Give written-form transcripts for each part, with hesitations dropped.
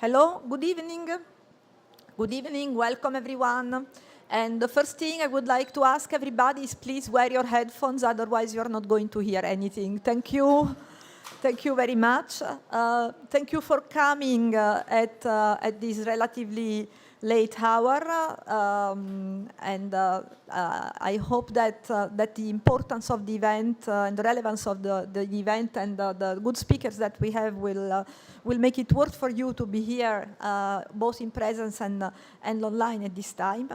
Hello, good evening. Good evening, welcome everyone. And the first thing I would like to ask everybody is please wear your headphones, otherwise you're not going to hear anything. Thank you. Thank you very much. Thank you for coming at this relatively late hour. I hope that the importance of the event and the relevance of the event and the good speakers that we have will make it worth for you to be here, both in presence and online at this time.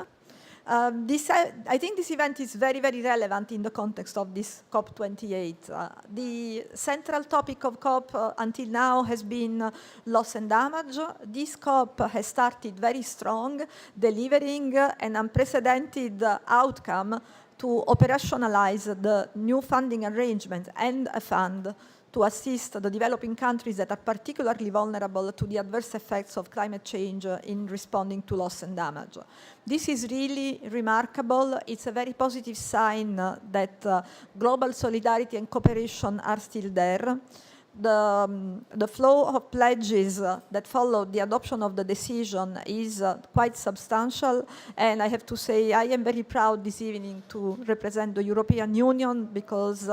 I think this event is very, very relevant in the context of this COP28. The central topic of COP until now has been loss and damage. This COP has started very strong, delivering an unprecedented outcome to operationalize the new funding arrangement and a fund to assist the developing countries that are particularly vulnerable to the adverse effects of climate change in responding to loss and damage. This is really remarkable. It's a very positive sign that global solidarity and cooperation are still there. The flow of pledges that followed the adoption of the decision is quite substantial, and I have to say I am very proud this evening to represent the European Union because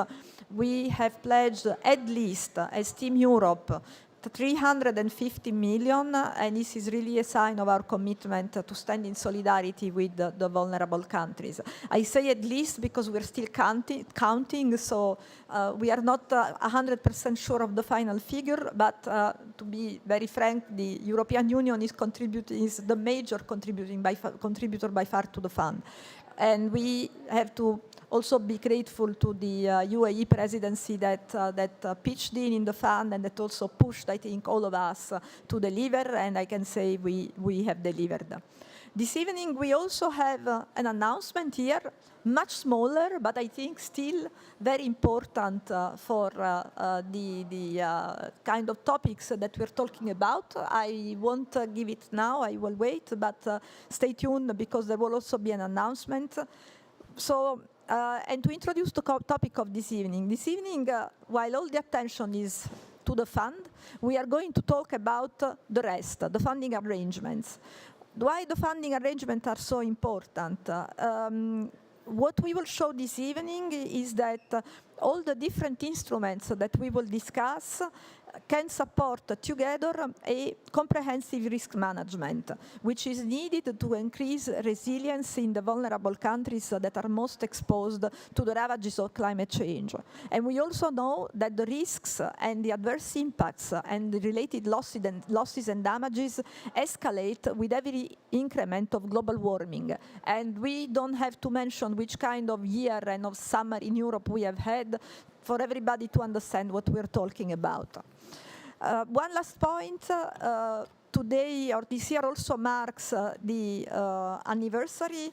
we have pledged at least, as Team Europe, 350 million, and this is really a sign of our commitment to stand in solidarity with the vulnerable countries. I say at least because we're still counting, so we are not 100% sure of the final figure, but to be very frank, the European Union is the major contributor by far to the fund. And we have to also be grateful to the UAE presidency that pitched in the fund and that also pushed, I think, all of us to deliver, and I can say we have delivered. This evening we also have an announcement here, much smaller, but I think still very important for the kind of topics that we're talking about. I won't give it now, I will wait, but stay tuned because there will also be an announcement. So, and to introduce the topic of this evening. This evening, while all the attention is to the fund, we are going to talk about the rest, the funding arrangements. Why the funding arrangements are so important? What we will show this evening is that all the different instruments that we will discuss can support together a comprehensive risk management, which is needed to increase resilience in the vulnerable countries that are most exposed to the ravages of climate change. And we also know that the risks and the adverse impacts and the related losses and damages escalate with every increment of global warming. And we don't have to mention which kind of year and of summer in Europe we have had for everybody to understand what we're talking about. One last point, today or this year also marks the anniversary,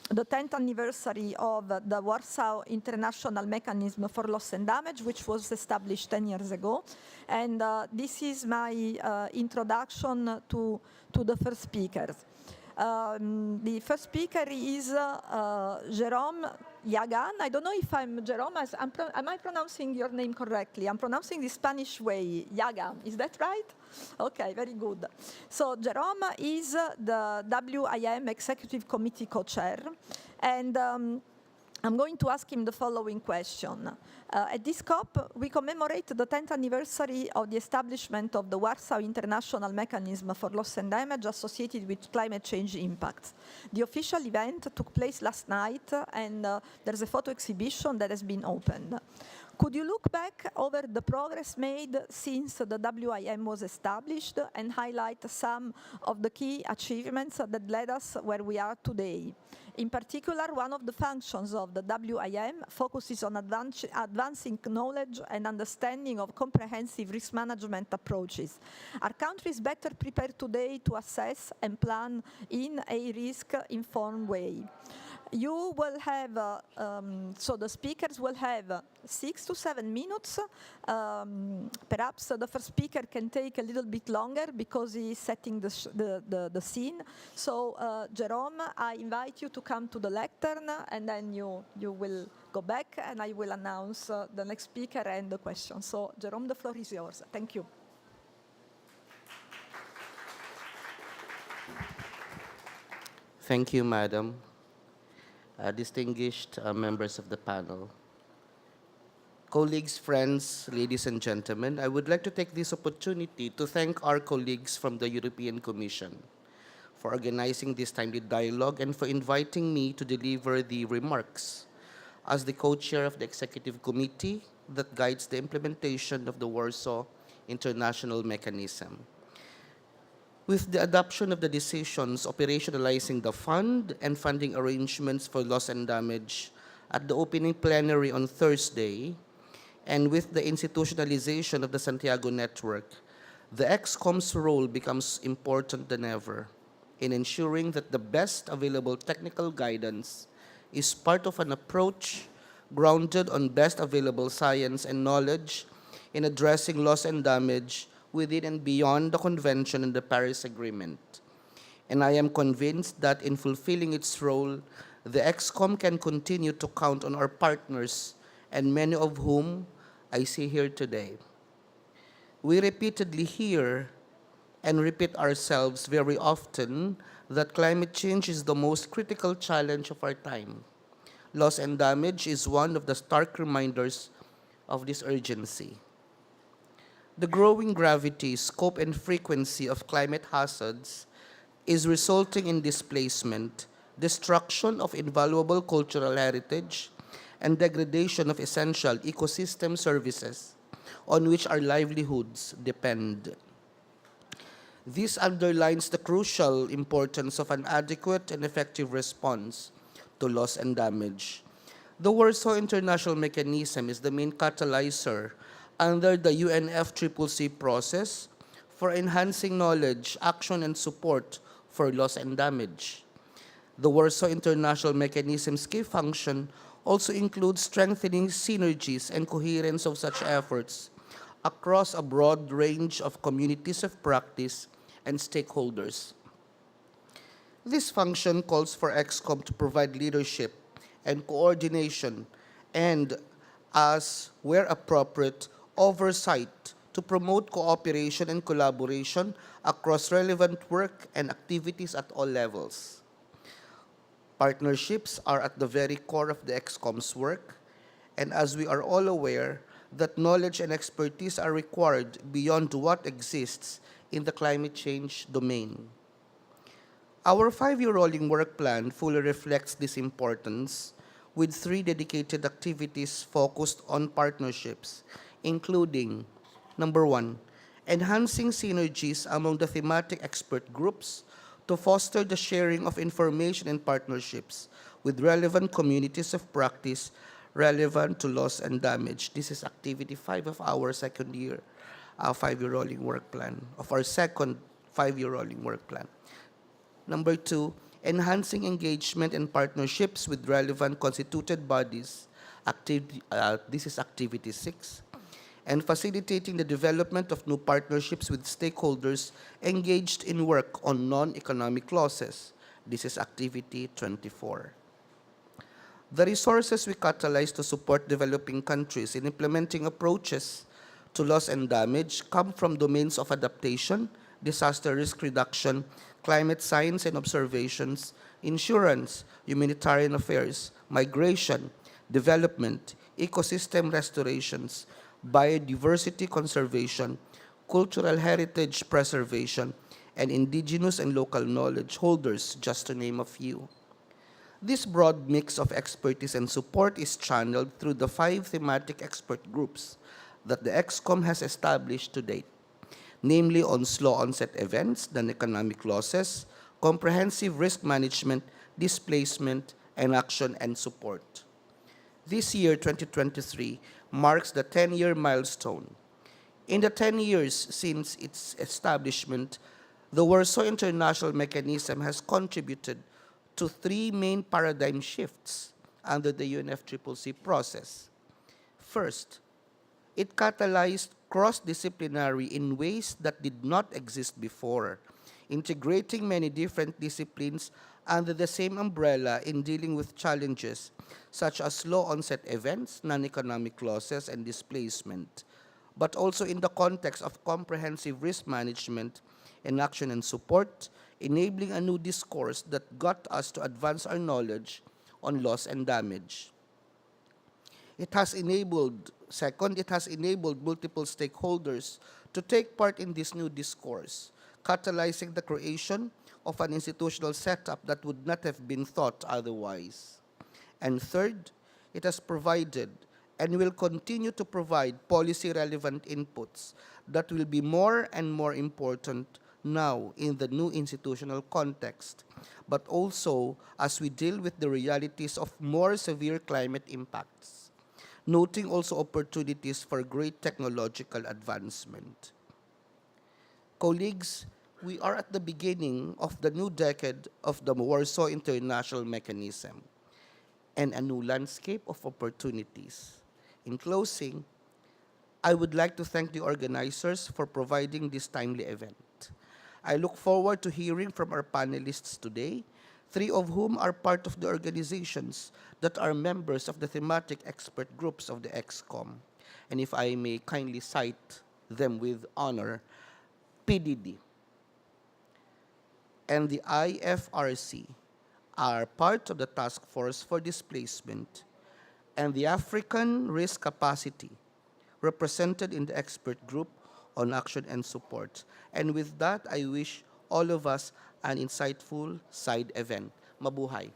the 10th anniversary of the Warsaw International Mechanism for Loss and Damage, which was established 10 years ago. And this is my introduction to the first speakers. The first speaker is Jérôme Yagan. I don't know if I'm Jérôme. Am I pronouncing your name correctly? I'm pronouncing the Spanish way, Yagan. Is that right? Okay, very good. So Jérôme is the WIM Executive Committee co-chair. And I'm going to ask him the following question. At this COP, we commemorate the 10th anniversary of the establishment of the Warsaw International Mechanism for Loss and Damage associated with climate change impacts. The official event took place last night, and there's a photo exhibition that has been opened. Could you look back over the progress made since the WIM was established and highlight some of the key achievements that led us where we are today? In particular, one of the functions of the WIM focuses on advancing knowledge and understanding of comprehensive risk management approaches. Are countries better prepared today to assess and plan in a risk-informed way? You will have, so the speakers will have 6 to 7 minutes. Perhaps the first speaker can take a little bit longer because he is setting the scene. So Jérôme, I invite you to come to the lectern, and then you will go back, and I will announce the next speaker and the question. So Jérôme, the floor is yours. Thank you. Thank you, Madam. Distinguished members of the panel, colleagues, friends, ladies and gentlemen, I would like to take this opportunity to thank our colleagues from the European Commission for organizing this timely dialogue and for inviting me to deliver the remarks as the co-chair of the executive committee that guides the implementation of the Warsaw International Mechanism. With the adoption of the decisions operationalizing the fund and funding arrangements for loss and damage at the opening plenary on Thursday, and with the institutionalization of the Santiago Network, the ExCom's role becomes important than ever in ensuring that the best available technical guidance is part of an approach grounded on best available science and knowledge in addressing loss and damage within and beyond the Convention and the Paris Agreement. And I am convinced that in fulfilling its role, the ExCom can continue to count on our partners, and many of whom I see here today. We repeatedly hear and repeat ourselves very often that climate change is the most critical challenge of our time. Loss and damage is one of the stark reminders of this urgency. The growing gravity, scope, and frequency of climate hazards is resulting in displacement, destruction of invaluable cultural heritage, and degradation of essential ecosystem services on which our livelihoods depend. This underlines the crucial importance of an adequate and effective response to loss and damage. The Warsaw International Mechanism is the main catalyzer under the UNFCCC process for enhancing knowledge, action, and support for loss and damage. The Warsaw International Mechanism's key function also includes strengthening synergies and coherence of such efforts across a broad range of communities of practice and stakeholders. This function calls for ExCom to provide leadership and coordination and, as where appropriate, oversight to promote cooperation and collaboration across relevant work and activities at all levels. Partnerships are at the very core of the ExCom's work, and as we are all aware, that knowledge and expertise are required beyond what exists in the climate change domain. Our 5-year rolling work plan fully reflects this importance, with 3 dedicated activities focused on partnerships, including, number 1, enhancing synergies among the thematic expert groups to foster the sharing of information and partnerships with relevant communities of practice relevant to loss and damage. This is activity 5 of our second year 5-year rolling work plan, of our second 5-year rolling work plan. Number 2, enhancing engagement and partnerships with relevant constituted bodies. This is activity 6. And facilitating the development of new partnerships with stakeholders engaged in work on non-economic losses. This is activity 24. The resources we catalyze to support developing countries in implementing approaches to loss and damage come from domains of adaptation, disaster risk reduction, climate science and observations, insurance, humanitarian affairs, migration, development, ecosystem restorations, biodiversity conservation, cultural heritage preservation, and indigenous and local knowledge holders, just to name a few. This broad mix of expertise and support is channeled through the 5 thematic expert groups that the ExCom has established to date, namely on slow onset events, non-economic losses, comprehensive risk management, displacement, and action and support. This year, 2023, marks the 10-year milestone. In the 10 years since its establishment, the Warsaw International Mechanism has contributed to 3 main paradigm shifts under the UNFCCC process. First, it catalyzed cross-disciplinary in ways that did not exist before, integrating many different disciplines under the same umbrella in dealing with challenges such as low onset events, non-economic losses, and displacement, but also in the context of comprehensive risk management in action and support, enabling a new discourse that got us to advance our knowledge on loss and damage. Second, it has enabled multiple stakeholders to take part in this new discourse, catalyzing the creation of an institutional setup that would not have been thought otherwise. And third, it has provided and will continue to provide policy-relevant inputs that will be more and more important now in the new institutional context, but also as we deal with the realities of more severe climate impacts, noting also opportunities for great technological advancement. Colleagues, we are at the beginning of the new decade of the Warsaw International Mechanism and a new landscape of opportunities. In closing, I would like to thank the organizers for providing this timely event. I look forward to hearing from our panelists today, three of whom are part of the organizations that are members of the thematic expert groups of the EXCOM. And if I may kindly cite them with honor, PDD and the IFRC are part of the Task Force for Displacement, and the African Risk Capacity, represented in the expert group on action and support. And with that, I wish all of us an insightful side event. Mabuhay.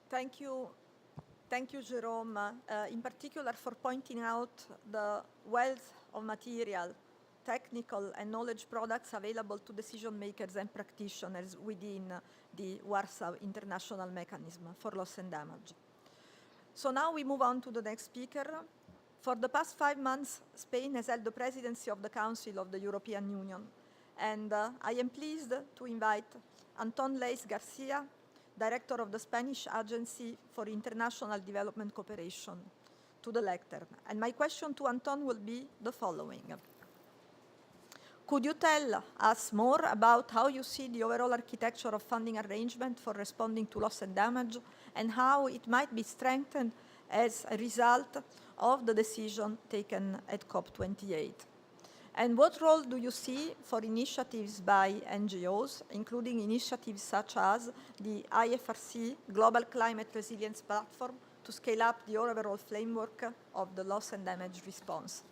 Thank you. Thank you, Jerome, in particular for pointing out the wealth of material, technical and knowledge products available to decision makers and practitioners within the Warsaw International Mechanism for Loss and Damage. So now we move on to the next speaker. For the past 5 months, Spain has held the presidency of the Council of the European Union, and I am pleased to invite Anton Leis Garcia, Director of the Spanish Agency for International Development Cooperation, to the lectern. And my question to Anton will be the following. Could you tell us more about how you see the overall architecture of funding arrangement for responding to loss and damage, and how it might be strengthened as a result of the decision taken at COP28? And what role do you see for initiatives by NGOs, including initiatives such as the IFRC Global Climate Resilience Platform, to scale up the overall framework of the loss and damage response?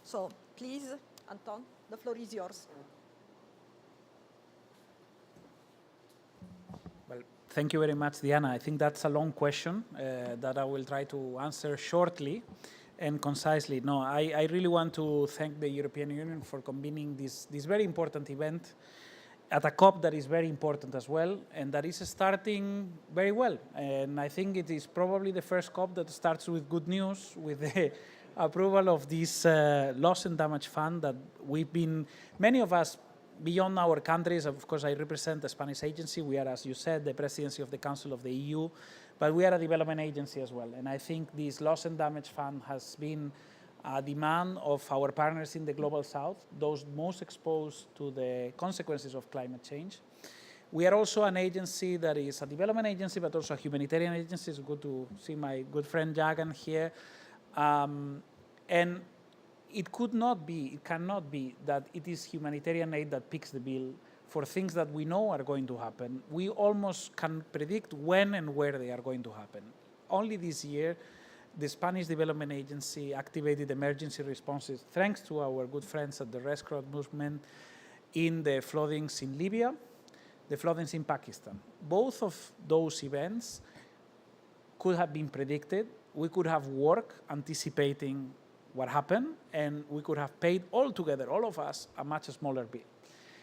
So please, Anton, the floor is yours. Well, thank you very much, Diana. I think that's a long question that I will try to answer shortly and concisely. No, I really want to thank the European Union for convening this very important event at a COP that is very important as well, and that is starting very well. And I think it is probably the first COP that starts with good news, with the approval of this loss and damage fund that we've been, many of us, beyond our countries. Of course, I represent the Spanish agency. We are, as you said, the presidency of the Council of the EU, but we are a development agency as well. And I think this loss and damage fund has been a demand of our partners in the Global South, those most exposed to the consequences of climate change. We are also an agency that is a development agency, but also a humanitarian agency. It's good to see my good friend Jagan here. And it cannot be that it is humanitarian aid that picks the bill for things that we know are going to happen. We almost can predict when and where they are going to happen. Only this year, the Spanish Development Agency activated emergency responses thanks to our good friends at the Red Cross movement in the floodings in Libya, the floodings in Pakistan. Both of those events could have been predicted. We could have worked anticipating what happened, and we could have paid all together, all of us, a much smaller bill.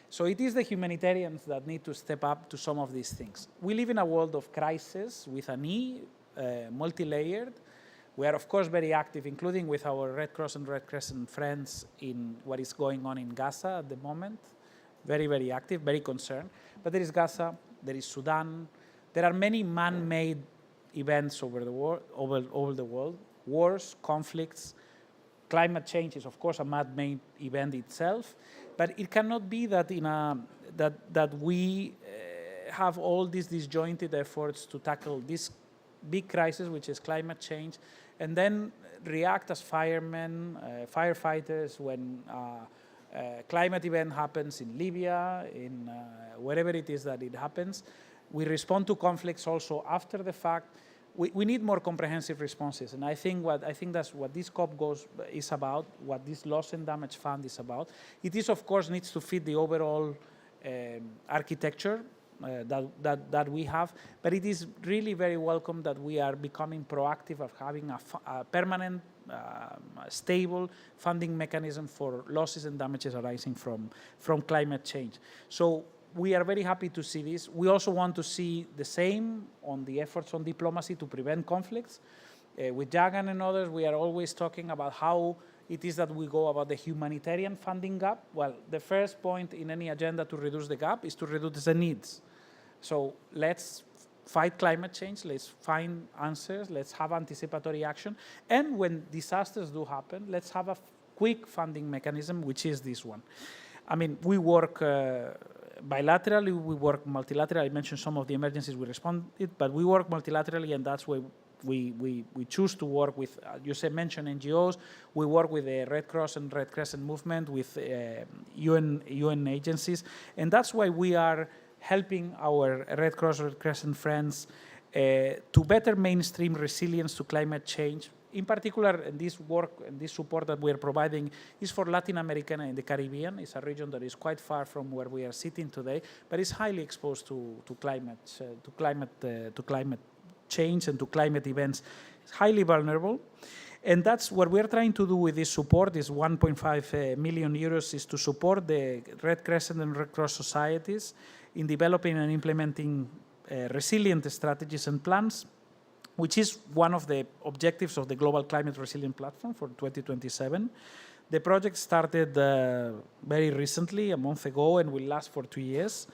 So it is the humanitarians that need to step up to some of these things. We live in a world of crisis with an E, multi-layered. We are, of course, very active, including with our Red Cross and Red Crescent friends in what is going on in Gaza at the moment. Very, very active, very concerned. But there is Gaza, there is Sudan. There are many man-made events over the world, wars, conflicts. Climate change is, of course, a man-made event itself, but it cannot be that that we have all these disjointed efforts to tackle this big crisis, which is climate change, and then react as firemen, firefighters when climate event happens in Libya, in wherever it is that it happens. We respond to conflicts also after the fact. We need more comprehensive responses, and I think that's what this COP is about, what this Loss and Damage Fund is about. It is, of course, needs to fit the overall architecture that we have, but it is really very welcome that we are becoming proactive of having a permanent, stable funding mechanism for losses and damages arising from climate change. So we are very happy to see this. We also want to see the same on the efforts on diplomacy to prevent conflicts. With Jagan and others, we are always talking about how it is that we go about the humanitarian funding gap. Well, the first point in any agenda to reduce the gap is to reduce the needs. So let's fight climate change, let's find answers, let's have anticipatory action, and when disasters do happen, let's have a quick funding mechanism, which is this one. I mean, we work bilaterally, we work multilaterally. I mentioned some of the emergencies we responded, but we work multilaterally, and that's why we choose to work with, you mentioned NGOs, we work with the Red Cross and Red Crescent movement, with UN agencies, and that's why we are helping our Red Cross, Red Crescent friends to better mainstream resilience to climate change. In particular, this work and this support that we are providing is for Latin America and the Caribbean. It's a region that is quite far from where we are sitting today, but is highly exposed to climate change and to climate events. It's highly vulnerable. And that's what we're trying to do with this support. This 1.5 million euros is to support the Red Crescent and Red Cross societies in developing and implementing resilient strategies and plans, which is one of the objectives of the Global Climate Resilient Platform for 2027. The project started very recently, a month ago, and will last for 2 years.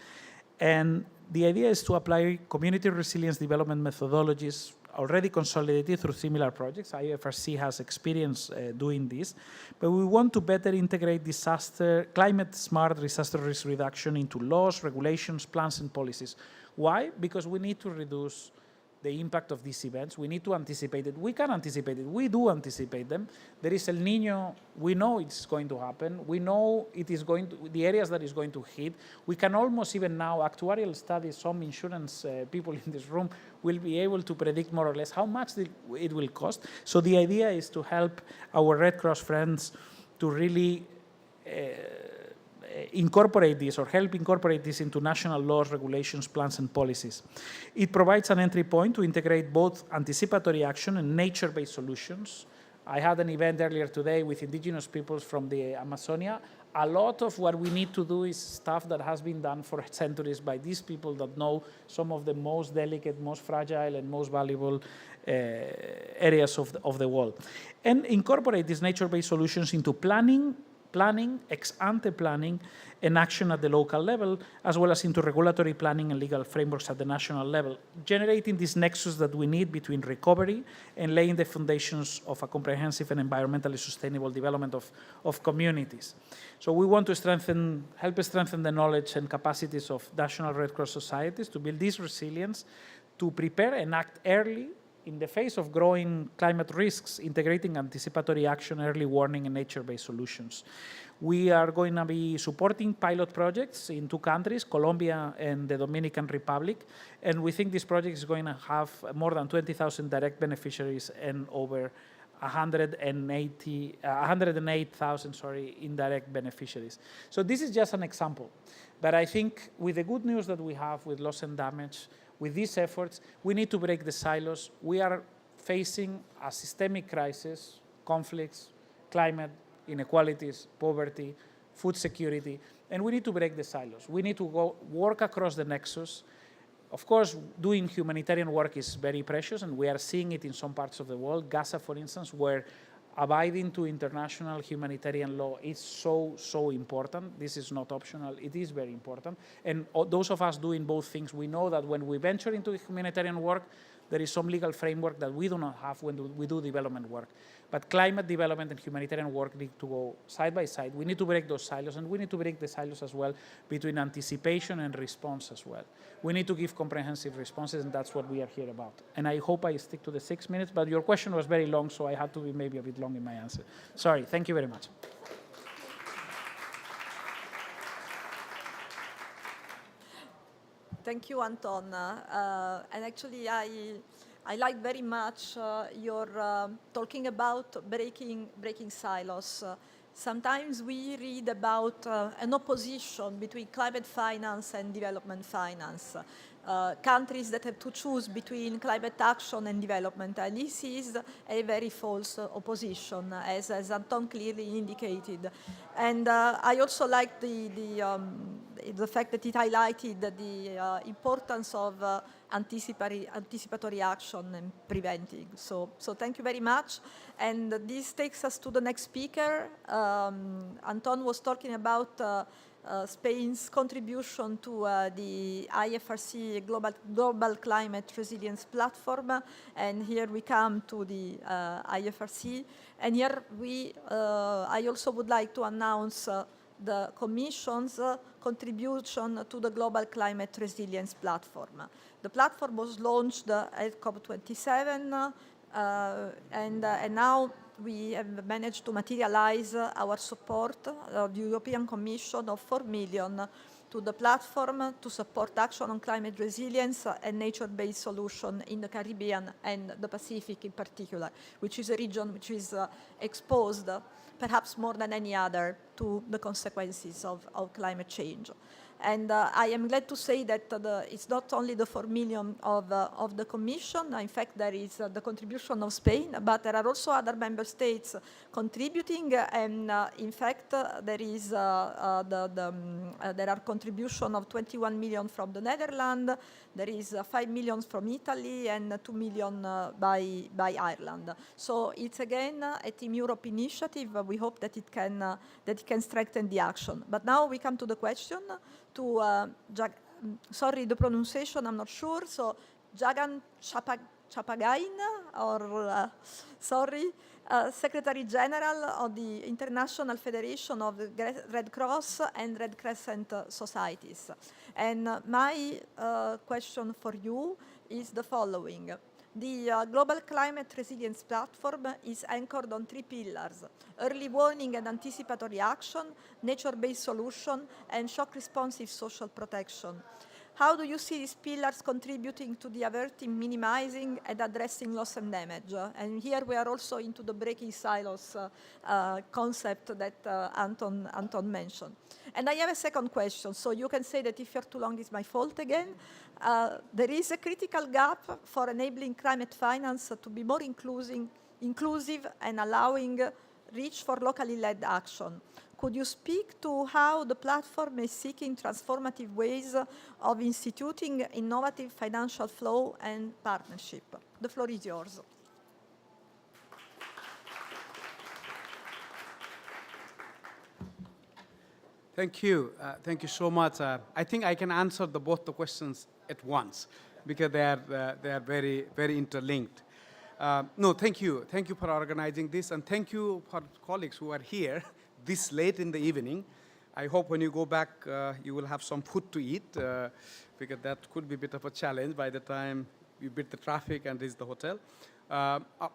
And the idea is to apply community resilience development methodologies already consolidated through similar projects. IFRC has experience doing this, but we want to better integrate climate-smart disaster risk reduction into laws, regulations, plans, and policies. Why? Because we need to reduce the impact of these events. We need to anticipate it. We can anticipate it. We do anticipate them. There is El Niño. We know it's going to happen. We know it is going to, the areas that is going to hit. We can almost even now, actuarial studies, some insurance people in this room will be able to predict more or less how much it will cost. So the idea is to help our Red Cross friends to really incorporate this or help incorporate this into national laws, regulations, plans, and policies. It provides an entry point to integrate both anticipatory action and nature-based solutions. I had an event earlier today with indigenous peoples from the Amazonia. A lot of what we need to do is stuff that has been done for centuries by these people that know some of the most delicate, most fragile, and most valuable areas of the world. And incorporate these nature-based solutions into planning, ex-ante planning, and action at the local level, as well as into regulatory planning and legal frameworks at the national level, generating this nexus that we need between recovery and laying the foundations of a comprehensive and environmentally sustainable development of communities. So we want to help strengthen the knowledge and capacities of national Red Cross societies to build this resilience, to prepare and act early in the face of growing climate risks, integrating anticipatory action, early warning, and nature-based solutions. We are going to be supporting pilot projects in 2 countries, Colombia and the Dominican Republic, and we think this project is going to have more than 20,000 direct beneficiaries and over 108,000 indirect beneficiaries. So this is just an example, but I think with the good news that we have with loss and damage, with these efforts, we need to break the silos. We are facing a systemic crisis, conflicts, climate, inequalities, poverty, food security, and we need to break the silos. We need to go work across the nexus. Of course, doing humanitarian work is very precious, and we are seeing it in some parts of the world. Gaza, for instance, where abiding to international humanitarian law is so important. This is not optional. It is very important. And those of us doing both things, we know that when we venture into humanitarian work, there is some legal framework that we do not have when we do development work. But climate development and humanitarian work need to go side by side. We need to break those silos, and we need to break the silos as well between anticipation and response as well. We need to give comprehensive responses, and that's what we are here about. And I hope I stick to the 6 minutes, but your question was very long, so I had to be maybe a bit long in my answer. Sorry, thank you very much. Thank you, Anton. And actually, I like very much your talking about breaking silos. Sometimes we read about an opposition between climate finance and development finance. Countries that have to choose between climate action and development. And this is a very false opposition, as Anton clearly indicated. And I also like the fact that it highlighted the importance of anticipatory action and preventing. So thank you very much. And this takes us to the next speaker. Anton was talking about Spain's contribution to the IFRC Global Climate Resilience Platform. And here we come to the IFRC. And here I also would like to announce the Commission's contribution to the Global Climate Resilience Platform. The platform was launched at COP27, and now we have managed to materialize our support of the European Commission of 4 million to the platform to support action on climate resilience and nature-based solution in the Caribbean and the Pacific in particular, which is a region which is exposed, perhaps more than any other, to the consequences of climate change. And I am glad to say that it's not only the 4 million of the Commission. In fact, there is the contribution of Spain, but there are also other member states contributing. And in fact, there is there are contribution of 21 million from the Netherlands. There is 5 million from Italy and 2 million by Ireland. So it's again a Team Europe initiative. We hope that it can strengthen the action. But now we come to the question to sorry, the pronunciation, I'm not sure. So Jagan Chapagain, or sorry, Secretary General of the International Federation of the Red Cross and Red Crescent Societies. And my question for you is the following. The Global Climate Resilience Platform is anchored on 3 pillars: early warning and anticipatory action, nature-based solution, and shock-responsive social protection. How do you see these pillars contributing to the averting, minimizing, and addressing loss and damage? And here we are also into the breaking silos concept that Anton mentioned. And I have a second question. So you can say that if you're too long, it's my fault again. There is a critical gap for enabling climate finance to be more inclusive and allowing reach for locally led action. Could you speak to how the platform is seeking transformative ways of instituting innovative financial flow and partnership? The floor is yours. Thank you. Thank you so much. I think I can answer both the questions at once because they are very, very interlinked. No, thank you. Thank you for organizing this, and thank you for colleagues who are here this late in the evening. I hope when you go back, you will have some food to eat, because that could be a bit of a challenge by the time you beat the traffic and reach the hotel.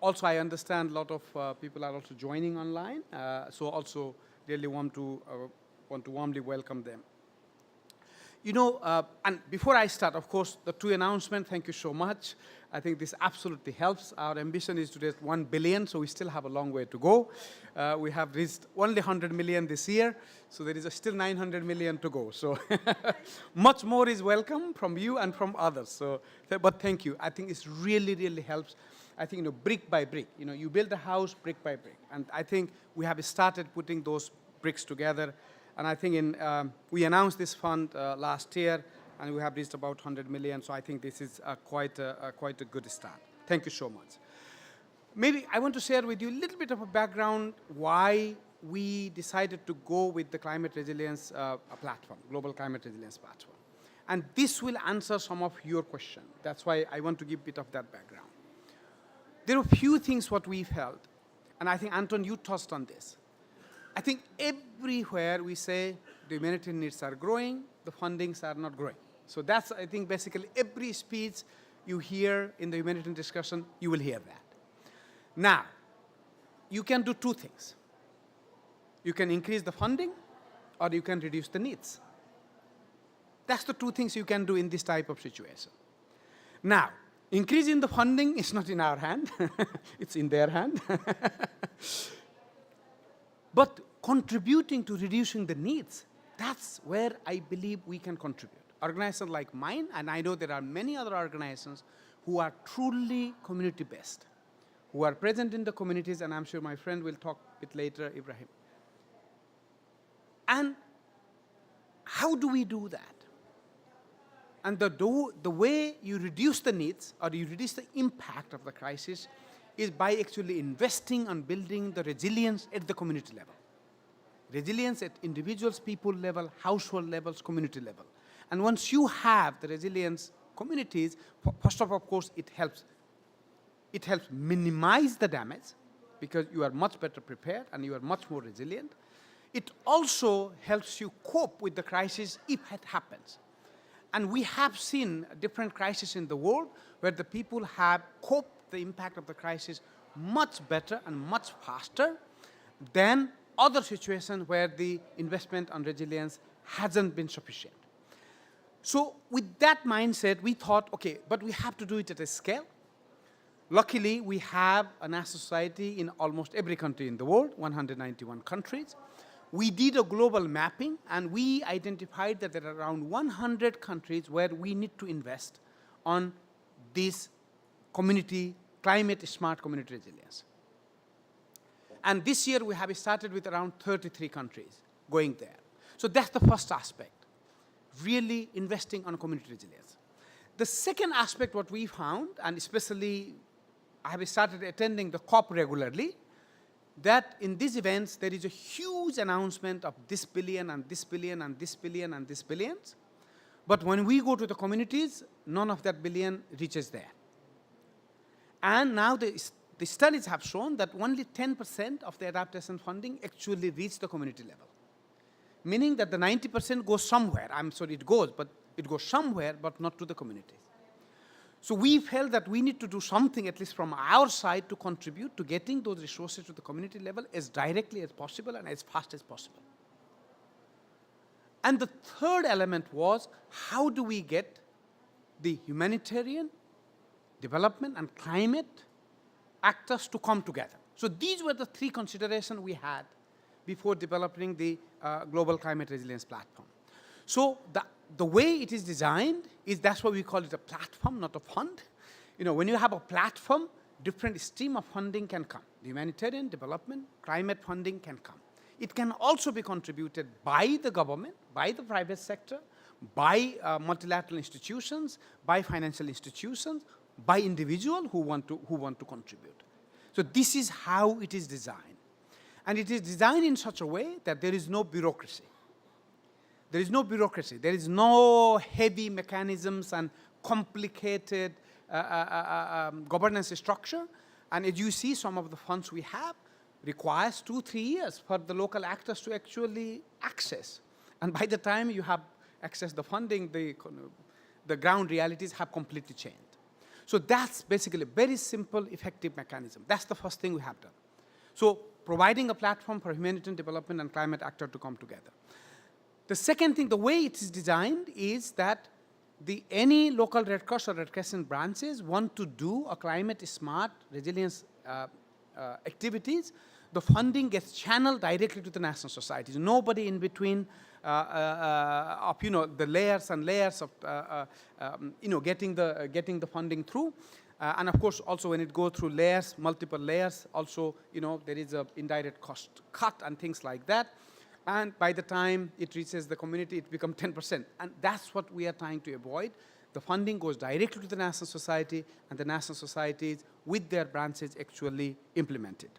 Also, I understand a lot of people are also joining online, so also really want to warmly welcome them. You know, and before I start, of course, the 2 announcements, thank you so much. I think this absolutely helps. Our ambition is to raise 1 billion, so we still have a long way to go. We have reached only 100 million this year, so there is still 900 million to go. So much more is welcome from you and from others. So, but thank you. I think it really, really helps. I think, brick by brick. You build a house brick by brick. And I think we have started putting those bricks together. And I think we announced this fund last year, and we have reached about 100 million. So I think this is quite a good start. Thank you so much. Maybe I want to share with you a little bit of a background why we decided to go with the climate resilience platform, Global Climate Resilience Platform. And this will answer some of your question. That's why I want to give a bit of that background. There are a few things what we felt, and I think, Anton, you touched on this. I think everywhere we say the humanitarian needs are growing, the fundings are not growing. So that's, I think, basically every speech you hear in the humanitarian discussion, you will hear that. Now, you can do two things. You can increase the funding, or you can reduce the needs. That's the two things you can do in this type of situation. Now, increasing the funding is not in our hand. It's in their hand. But contributing to reducing the needs, that's where I believe we can contribute. Organizations like mine, and I know there are many other organizations who are truly community-based, who are present in the communities, and I'm sure my friend will talk a bit later, Ibrahim. And how do we do that? And the way you reduce the needs, or you reduce the impact of the crisis, is by actually investing on building the resilience at the community level. Resilience at individuals, people level, household levels, community level. And once you have the resilience communities, first of course, it helps minimize the damage, because you are much better prepared and you are much more resilient. It also helps you cope with the crisis if it happens. And we have seen different crises in the world where the people have coped the impact of the crisis much better and much faster than other situations where the investment on resilience hasn't been sufficient. So with that mindset, we thought, okay, but we have to do it at a scale. Luckily, we have a national society in almost every country in the world, 191 countries. We did a global mapping, and we identified that there are around 100 countries where we need to invest on this community, climate-smart community resilience. And this year, we have started with around 33 countries going there. So that's the first aspect, really investing on community resilience. The second aspect, what we found, and especially I have started attending the COP regularly, that in these events, there is a huge announcement of this billion and this billion and this billion and this billions. But when we go to the communities, none of that billion reaches there. And now the studies have shown that only 10% of the adaptation funding actually reach the community level. Meaning that the 90% goes somewhere. I'm sorry, it goes somewhere, but not to the communities. So we felt that we need to do something, at least from our side, to contribute to getting those resources to the community level as directly as possible and as fast as possible. And the third element was, how do we get the humanitarian, development, and climate actors to come together? So these were the three considerations we had before developing the Global Climate Resilience Platform. So the way it is designed is, that's why we call it a platform, not a fund. You know, when you have a platform, different stream of funding can come. The humanitarian, development, climate funding can come. It can also be contributed by the government, by the private sector, by multilateral institutions, by financial institutions, by individuals who want to contribute. So this is how it is designed. And it is designed in such a way that there is no bureaucracy. There is no bureaucracy. There is no heavy mechanisms and complicated governance structure. And as you see, some of the funds we have requires 2-3 years for the local actors to actually access. And by the time you have accessed the funding, the ground realities have completely changed. So that's basically a very simple, effective mechanism. That's the first thing we have done. So providing a platform for humanitarian development and climate actors to come together. The second thing, the way it is designed is that any local Red Cross or Red Crescent branches want to do a climate-smart resilience activities, the funding gets channeled directly to the national societies. Nobody in between the layers and layers of getting the funding through. And of course, also when it goes through layers, multiple layers, also there is a indirect cost cut and things like that. And by the time it reaches the community, it becomes 10%. And that's what we are trying to avoid. The funding goes directly to the national society, and the national societies, with their branches, actually implement it.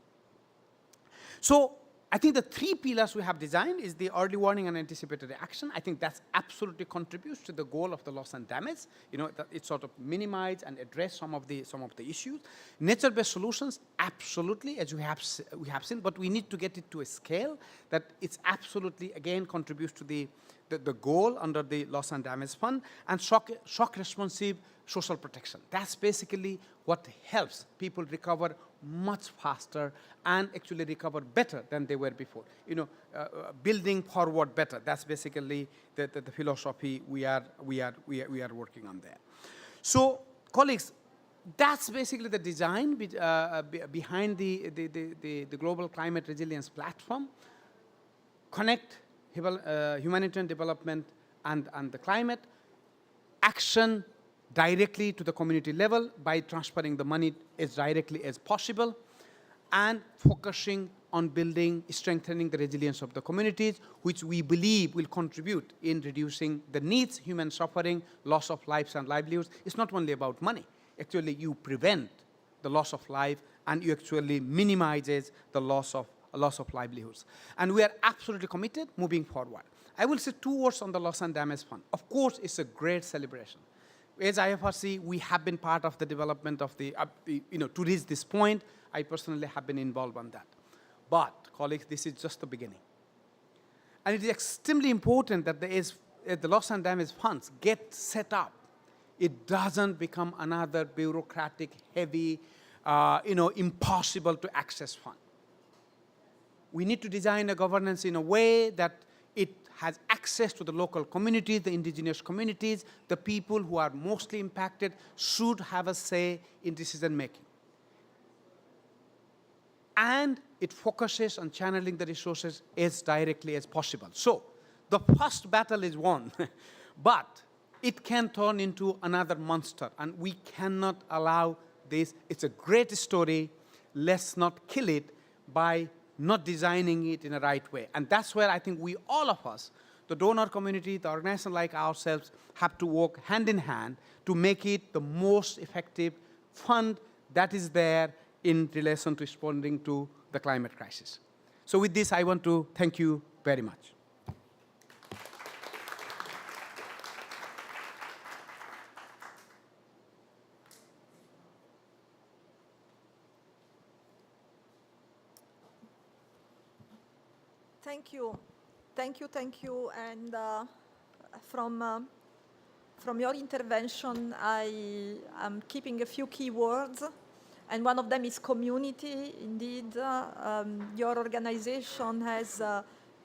So I think the 3 pillars we have designed is the early warning and anticipatory action. I think that absolutely contributes to the goal of the loss and damage. You know, that it sort of minimize and address some of the issues. Nature-based solutions, absolutely, as we have seen, but we need to get it to a scale that it's absolutely, again, contributes to the goal under the loss and damage fund. And shock responsive social protection. That's basically what helps people recover much faster and actually recover better than they were before. You know, building forward better. That's basically the philosophy we are working on there. So, colleagues, that's basically the design behind the Global Climate Resilience Platform. Connect humanitarian development and the climate. Action directly to the community level by transferring the money as directly as possible, and focusing on building, strengthening the resilience of the communities, which we believe will contribute in reducing the needs, human suffering, loss of lives and livelihoods. It's not only about money. Actually, you prevent the loss of life, and you actually minimizes the loss of livelihoods. And we are absolutely committed moving forward. I will say 2 words on the loss and damage fund. Of course, it's a great celebration. As IFRC, we have been part of the development of the, to reach this point. I personally have been involved on that. But, colleagues, this is just the beginning. And it is extremely important that the loss and damage funds get set up. It doesn't become another bureaucratic, heavy, impossible to access fund. We need to design a governance in a way that it has access to the local communities, the indigenous communities, the people who are mostly impacted should have a say in decision making. And it focuses on channeling the resources as directly as possible. So, the first battle is won, but it can turn into another monster, and we cannot allow this. It's a great story. Let's not kill it by not designing it in the right way. And that's where I think we, all of us, the donor community, the organization like ourselves, have to work hand in hand to make it the most effective fund that is there in relation to responding to the climate crisis. So with this, I want to thank you very much. Thank you. Thank you. And from your intervention, I am keeping a few key words, and one of them is community. Indeed, your organization has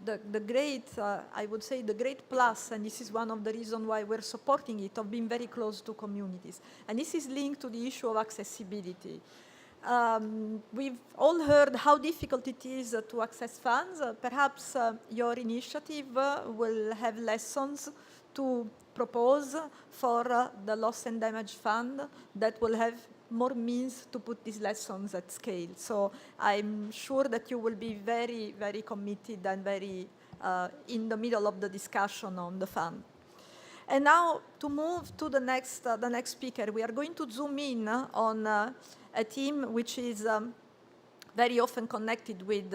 the great, I would say, the great plus, and this is one of the reasons why we're supporting it, of being very close to communities. And this is linked to the issue of accessibility. We've all heard how difficult it is to access funds. Perhaps your initiative will have lessons to propose for the loss and damage fund that will have more means to put these lessons at scale. So I'm sure that you will be very, very committed and very in the middle of the discussion on the fund. And now to move to the next speaker, we are going to zoom in on a theme which is very often connected with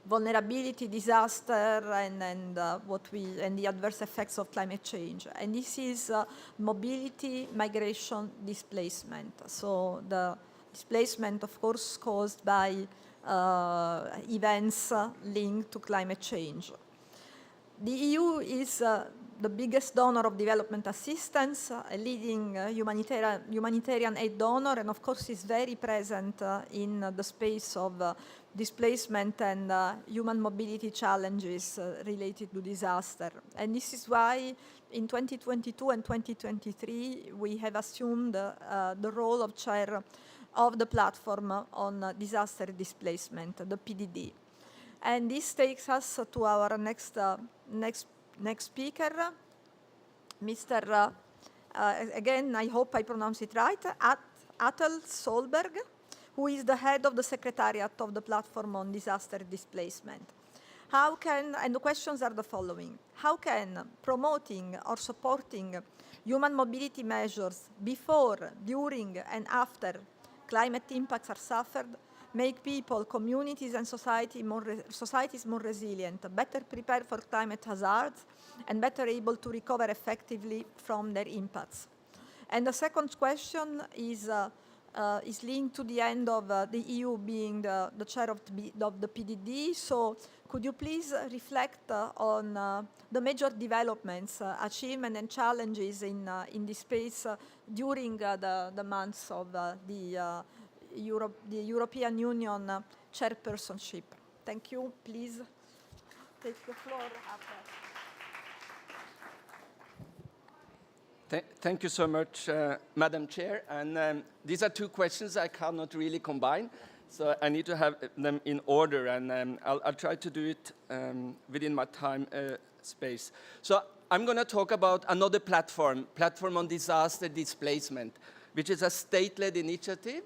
vulnerability, disaster, and the adverse effects of climate change. And this is mobility, migration, displacement. So the displacement, of course, caused by events linked to climate change. The EU is the biggest donor of development assistance, a leading humanitarian aid donor, and of course is very present in the space of displacement and human mobility challenges related to disaster. And this is why in 2022 and 2023 we have assumed the role of chair of the platform on disaster displacement, the PDD. And this takes us to our next speaker, Mr. Again, I hope I pronounce it right, Atel Solberg, who is the head of the Secretariat of the Platform on Disaster Displacement. And the questions are the following. How can promoting or supporting human mobility measures before, during, and after climate impacts are suffered make people, communities, and societies more resilient, better prepared for climate hazards, and better able to recover effectively from their impacts. And the second question is linked to the end of the EU being the chair of the PDD. So could you please reflect on the major developments, achievements, and challenges in this space during the months of the European Union chairpersonship? Thank you. Please take the floor after. Thank you so much, Madam Chair. And these are two questions I cannot really combine, so I need to have them in order, and I'll try to do it within my time space. So I'm going to talk about another platform on disaster displacement, which is a state-led initiative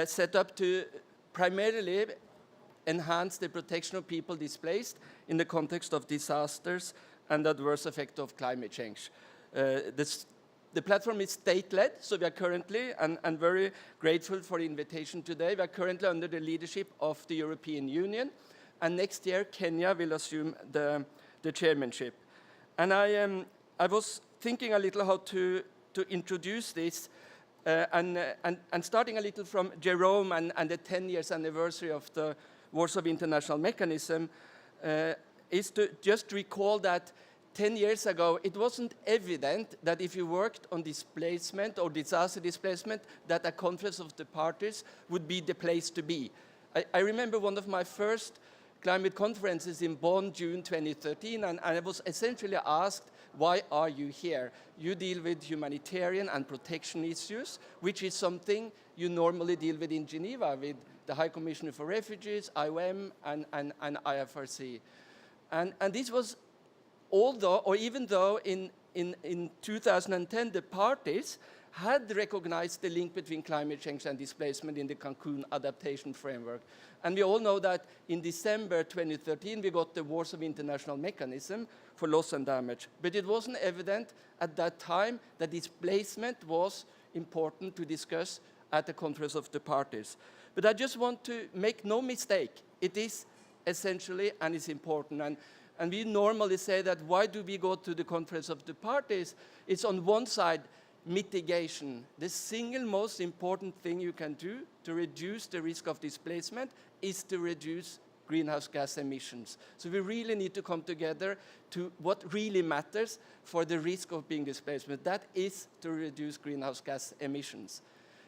set up to primarily enhance the protection of people displaced in the context of disasters and adverse effects of climate change. The platform is state-led, so we are currently, and very grateful for the invitation today, we are currently under the leadership of the European Union, and next year Kenya will assume the chairmanship. And I was thinking a little how to introduce this, and starting a little from Jerome and the 10 years anniversary of the Warsaw International Mechanism, is to just recall that 10 years ago, it wasn't evident that if you worked on displacement or disaster displacement, that a conference of the parties would be the place to be. I remember one of my first climate conferences in Bonn, June 2013, and I was essentially asked, why are you here? You deal with humanitarian and protection issues, which is something you normally deal with in Geneva, with the High Commissioner for Refugees, IOM, and IFRC. And this was even though in 2010 the parties had recognized the link between climate change and displacement in the Cancun adaptation framework. And we all know that in December 2013 we got the Warsaw International Mechanism for loss and damage. But it wasn't evident at that time that displacement was important to discuss at the Conference of the Parties. But I just want to make no mistake, it is essentially and it's important. And we normally say that why do we go to the Conference of the Parties? It's on one side, mitigation. The single most important thing you can do to reduce the risk of displacement is to reduce greenhouse gas emissions. So we really need to come together to what really matters for the risk of being displaced. That is to reduce greenhouse gas emissions.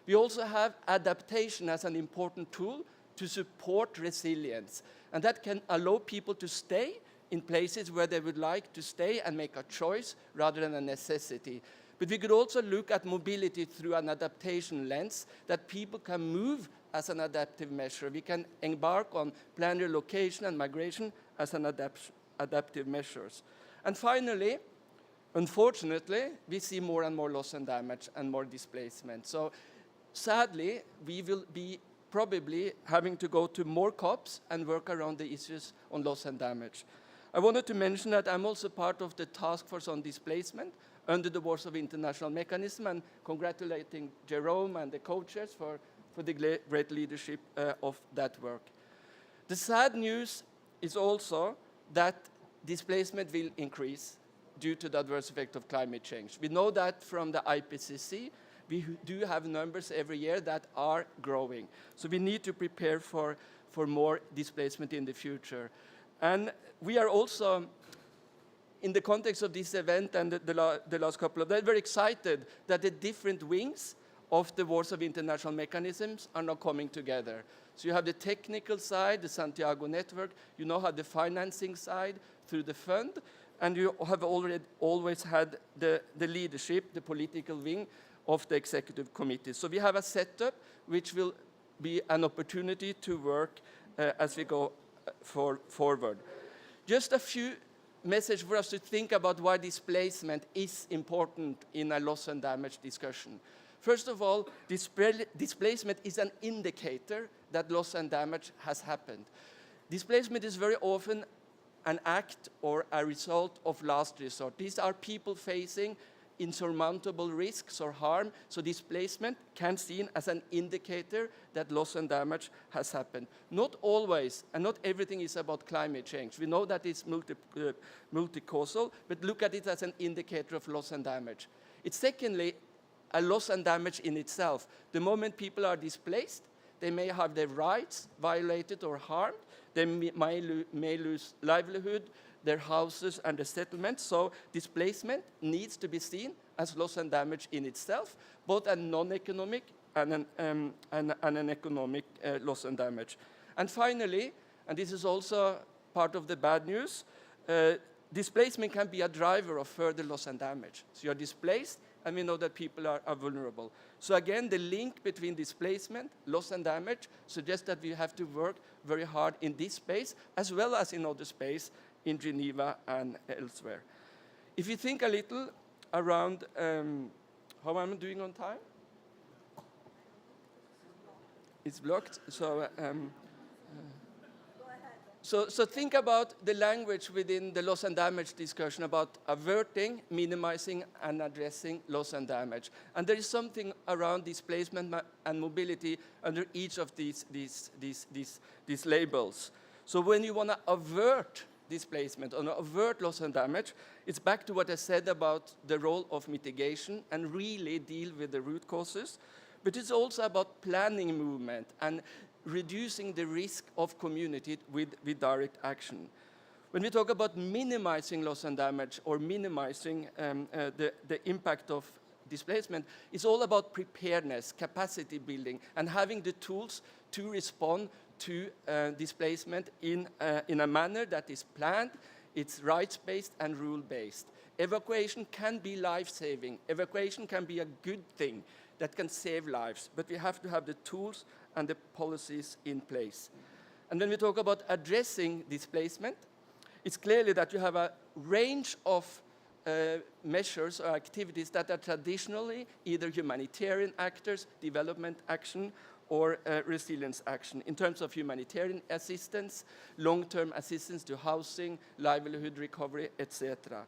We also have adaptation as an important tool to support resilience. And that can allow people to stay in places where they would like to stay and make a choice rather than a necessity. But we could also look at mobility through an adaptation lens, that people can move as an adaptive measure. We can embark on planned relocation and migration as an adaptive measures. And finally, unfortunately, we see more and more loss and damage and more displacement. So sadly, we will be probably having to go to more COPs and work around the issues on loss and damage. I wanted to mention that I'm also part of the task force on displacement under the Warsaw International Mechanism, and congratulating Jerome and the co-chairs for the great leadership of that work. The sad news is also that displacement will increase due to the adverse effect of climate change. We know that from the IPCC. We do have numbers every year that are growing. So we need to prepare for more displacement in the future. And we are also, in the context of this event and the last couple of days, very excited that the different wings of the Warsaw International Mechanisms are now coming together. So you have the technical side, the Santiago network, you now have the financing side through the fund, and you have always had the leadership, the political wing of the executive committee. So we have a setup which will be an opportunity to work as we go forward. Just a few messages for us to think about why displacement is important in a loss and damage discussion. First of all, displacement is an indicator that loss and damage has happened. Displacement is very often an act or a result of last resort. These are people facing insurmountable risks or harm. So displacement can be seen as an indicator that loss and damage has happened. Not always, and not everything is about climate change. We know that it's multi-causal, but look at it as an indicator of loss and damage. It's secondly, a loss and damage in itself. The moment people are displaced, they may have their rights violated or harmed. They may lose livelihood, their houses, and their settlements. So displacement needs to be seen as loss and damage in itself, both a non-economic and an economic loss and damage. And finally, and this is also part of the bad news, displacement can be a driver of further loss and damage. So you're displaced, and we know that people are vulnerable. So again, the link between displacement, loss and damage suggests that we have to work very hard in this space, as well as in other space, in Geneva and elsewhere. If you think a little around, how am I doing on time? It's blocked, so So think about the language within the loss and damage discussion about averting, minimizing, and addressing loss and damage. And there is something around displacement and mobility under each of these labels. So when you want to avert displacement or avert loss and damage, it's back to what I said about the role of mitigation and really deal with the root causes. But it's also about planning movement and reducing the risk of community with direct action. When we talk about minimizing loss and damage or minimizing the impact of displacement, it's all about preparedness, capacity building, and having the tools to respond to displacement in a manner that is planned, it's rights-based and rule-based. Evacuation can be life-saving. Evacuation can be a good thing that can save lives, but we have to have the tools and the policies in place. And when we talk about addressing displacement, it's clearly that you have a range of measures or activities that are traditionally either humanitarian actors, development action, or resilience action in terms of humanitarian assistance, long-term assistance to housing, livelihood recovery, etc.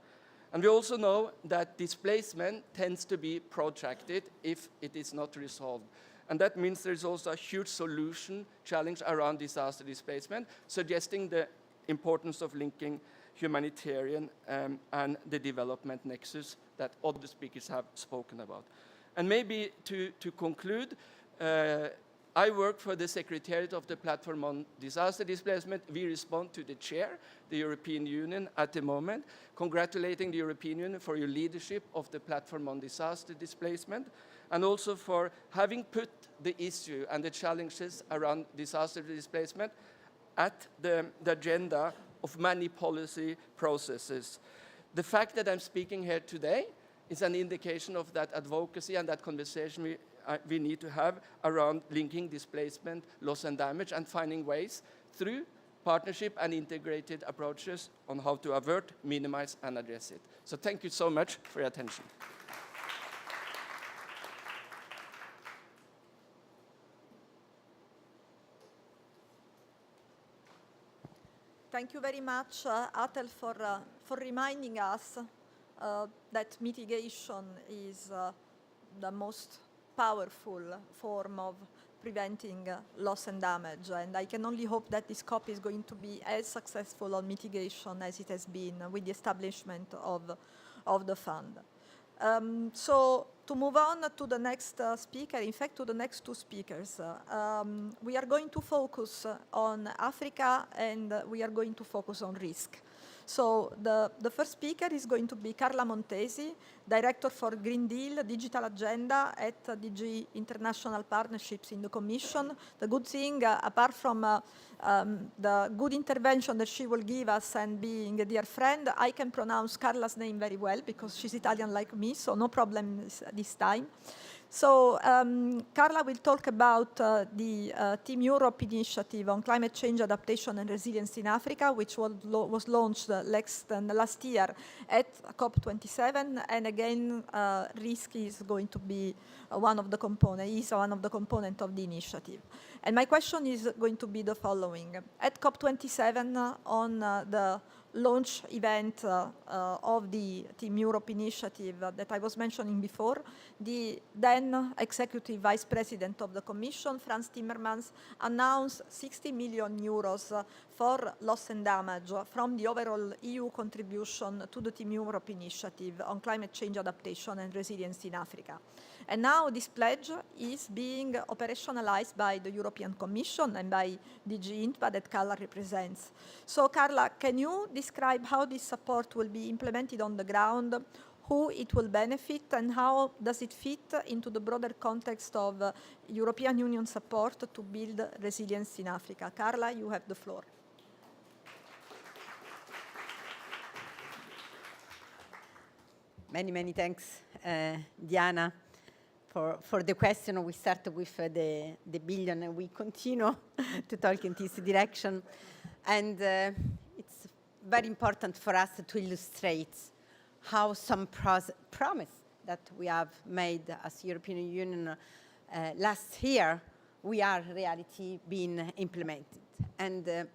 And we also know that displacement tends to be protracted if it is not resolved. And that means there's also a huge solution challenge around disaster displacement, suggesting the importance of linking humanitarian and the development nexus that other speakers have spoken about. And maybe to conclude, I work for the Secretariat of the Platform on Disaster Displacement. We respond to the chair, the European Union, at the moment, congratulating the European Union for your leadership of the Platform on Disaster Displacement, and also for having put the issue and the challenges around disaster displacement at the agenda of many policy processes. The fact that I'm speaking here today is an indication of that advocacy and that conversation we need to have around linking displacement, loss and damage, and finding ways through partnership and integrated approaches on how to avert, minimize, and address it. So thank you so much for your attention. Thank you very much, Atel, for reminding us that mitigation is the most powerful form of preventing loss and damage. And I can only hope that this COP is going to be as successful on mitigation as it has been with the establishment of the fund. So to move on to the next speaker, in fact, to the next two speakers, we are going to focus on Africa and we are going to focus on risk. So the first speaker is going to be Carla Montesi, Director for Green Deal Digital Agenda at DG International Partnerships in the Commission. The good thing, apart from the good intervention that she will give us and being a dear friend, I can pronounce Carla's name very well because she's Italian like me, so no problem this time. So Carla will talk about the Team Europe initiative on climate change adaptation and resilience in Africa, which was launched last year at COP27. And again, risk is going to be one of the components of the initiative. And my question is going to be the following. At COP27 on the launch event of the Team Europe initiative that I was mentioning before, the then Executive Vice President of the Commission, Frans Timmermans, announced 60 million euros for loss and damage from the overall EU contribution to the Team Europe initiative on climate change adaptation and resilience in Africa. And now this pledge is being operationalized by the European Commission and by DG INTPA that Carla represents. So Carla, can you describe how this support will be implemented on the ground, who it will benefit, and how does it fit into the broader context of European Union support to build resilience in Africa? Carla, you have the floor. Many, many thanks, Diana, for the question. We start with the billion and we continue to talk in this direction. And it's very important for us to illustrate how some promise that we have made as European Union last year, we are reality being implemented. And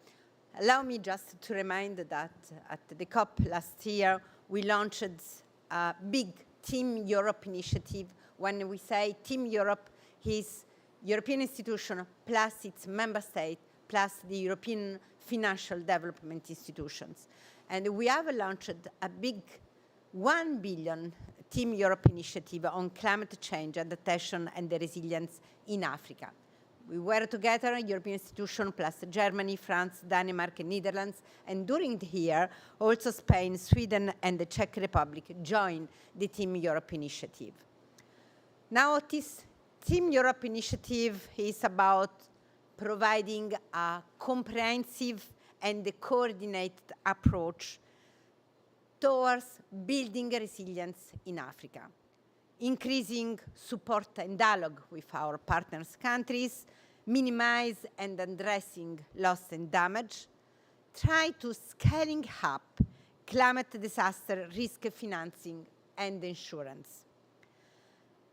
allow me just to remind that at the COP last year, we launched a big Team Europe initiative. When we say Team Europe, is European institution plus its member state plus the European financial development institutions. And we have launched a big 1 billion Team Europe initiative on climate change, adaptation, and the resilience in Africa. We were together, European institution plus Germany, France, Denmark, and Netherlands, and during the year, also Spain, Sweden, and the Czech Republic joined the Team Europe initiative. Now, this Team Europe initiative is about providing a comprehensive and coordinated approach towards building resilience in Africa, increasing support and dialogue with our partners countries, minimize and addressing loss and damage, try to scaling up climate disaster risk financing and insurance.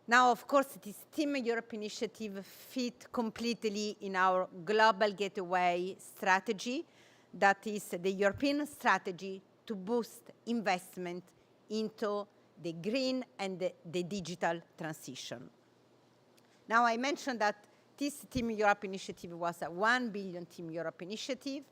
Now, of course, this Team Europe initiative fit completely in our global gateway strategy, that is the European strategy to boost investment into the green and the digital transition. Now, I mentioned that this Team Europe initiative was a 1 billion Team Europe initiative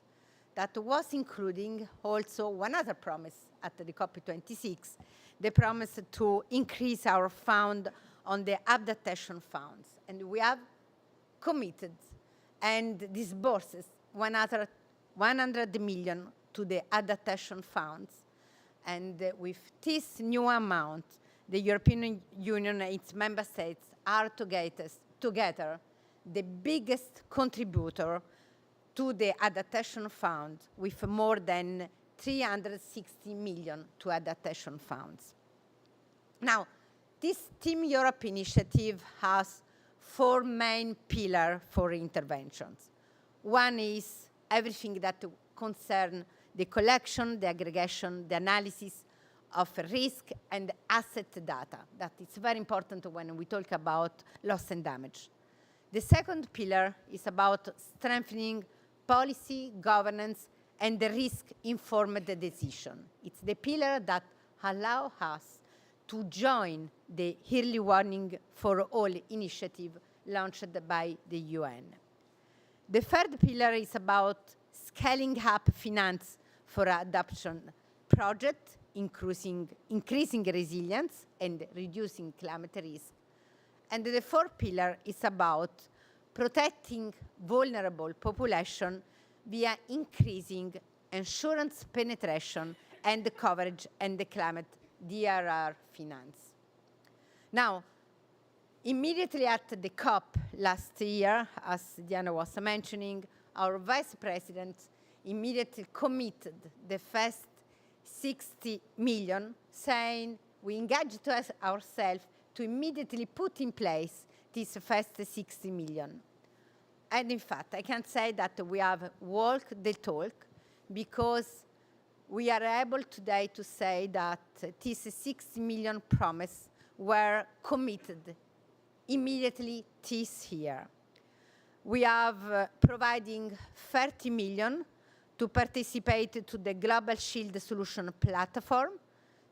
that was including also one other promise at the COP26, the promise to increase our fund on the adaptation funds. And we have committed and disbursed 100 million to the adaptation funds. And with this new amount, the European Union and its member states are together the biggest contributor to the adaptation fund, with more than 360 million to adaptation funds. Now, this Team Europe initiative has 4 main pillars for interventions. One is everything that concerns the collection, the aggregation, the analysis of risk and asset data. That is very important when we talk about loss and damage. The second pillar is about strengthening policy, governance, and the risk-informed decision. It's the pillar that allows us to join the early warning for all initiative launched by the UN. The third pillar is about scaling up finance for adoption projects, increasing resilience and reducing climate risk. And the fourth pillar is about protecting vulnerable population via increasing insurance penetration and the coverage and the climate DRR finance. Now, immediately after the COP last year, as Diana was mentioning, our Vice President immediately committed the first 60 million, saying we engaged ourselves to immediately put in place this first 60 million. And in fact, I can say that we have walked the talk, because we are able today to say that this 60 million promise were committed immediately this year. We have providing 30 million to participate to the Global Shield Solution Platform.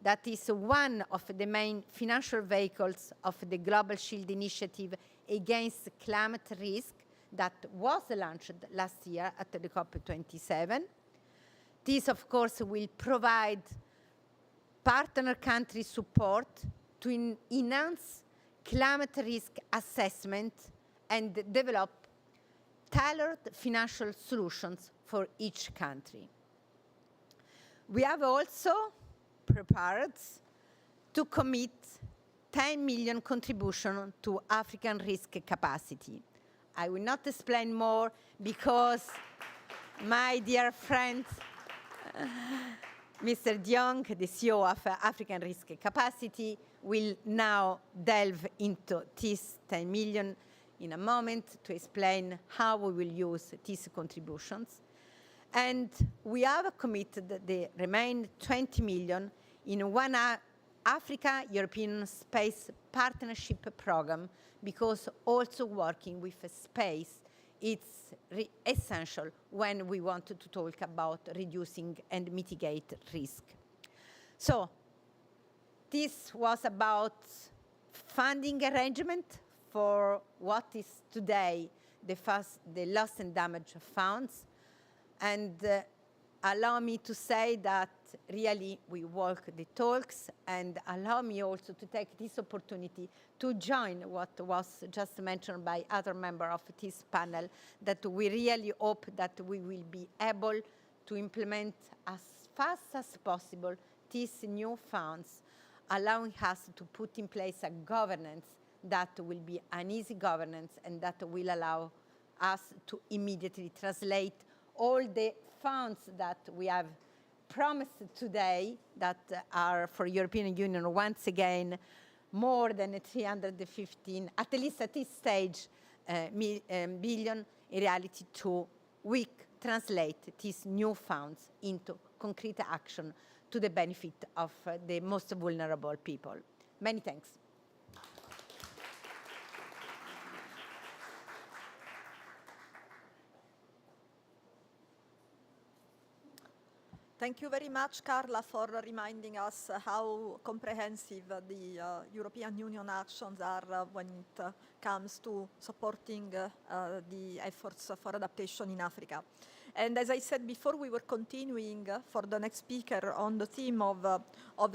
That is one of the main financial vehicles of the Global Shield Initiative against climate risk that was launched last year at the COP27. This, of course, will provide partner country support to enhance climate risk assessment and develop tailored financial solutions for each country. We have also prepared to commit 10 million contribution to African risk capacity. I will not explain more because my dear friend, Mr. Diong, the CEO of African Risk Capacity, will now delve into these 10 million in a moment to explain how we will use these contributions. And we have committed the remaining 20 million in one Africa-European Space Partnership Program, because also working with space, it's essential when we want to talk about reducing and mitigate risk. So this was about funding arrangement for what is today the loss and damage funds. And allow me to say that really we walk the talks, and allow me also to take this opportunity to join what was just mentioned by other members of this panel, that we really hope that we will be able to implement as fast as possible these new funds, allowing us to put in place a governance that will be an easy governance and that will allow us to immediately translate all the funds that we have promised today, that are for European Union, once again, more than 315, at least at this stage, billion, in reality to translate these new funds into concrete action to the benefit of the most vulnerable people. Many thanks. Thank you very much, Carla, for reminding us how comprehensive the European Union actions are when it comes to supporting the efforts for adaptation in Africa. And as I said before, we were continuing for the next speaker on the theme of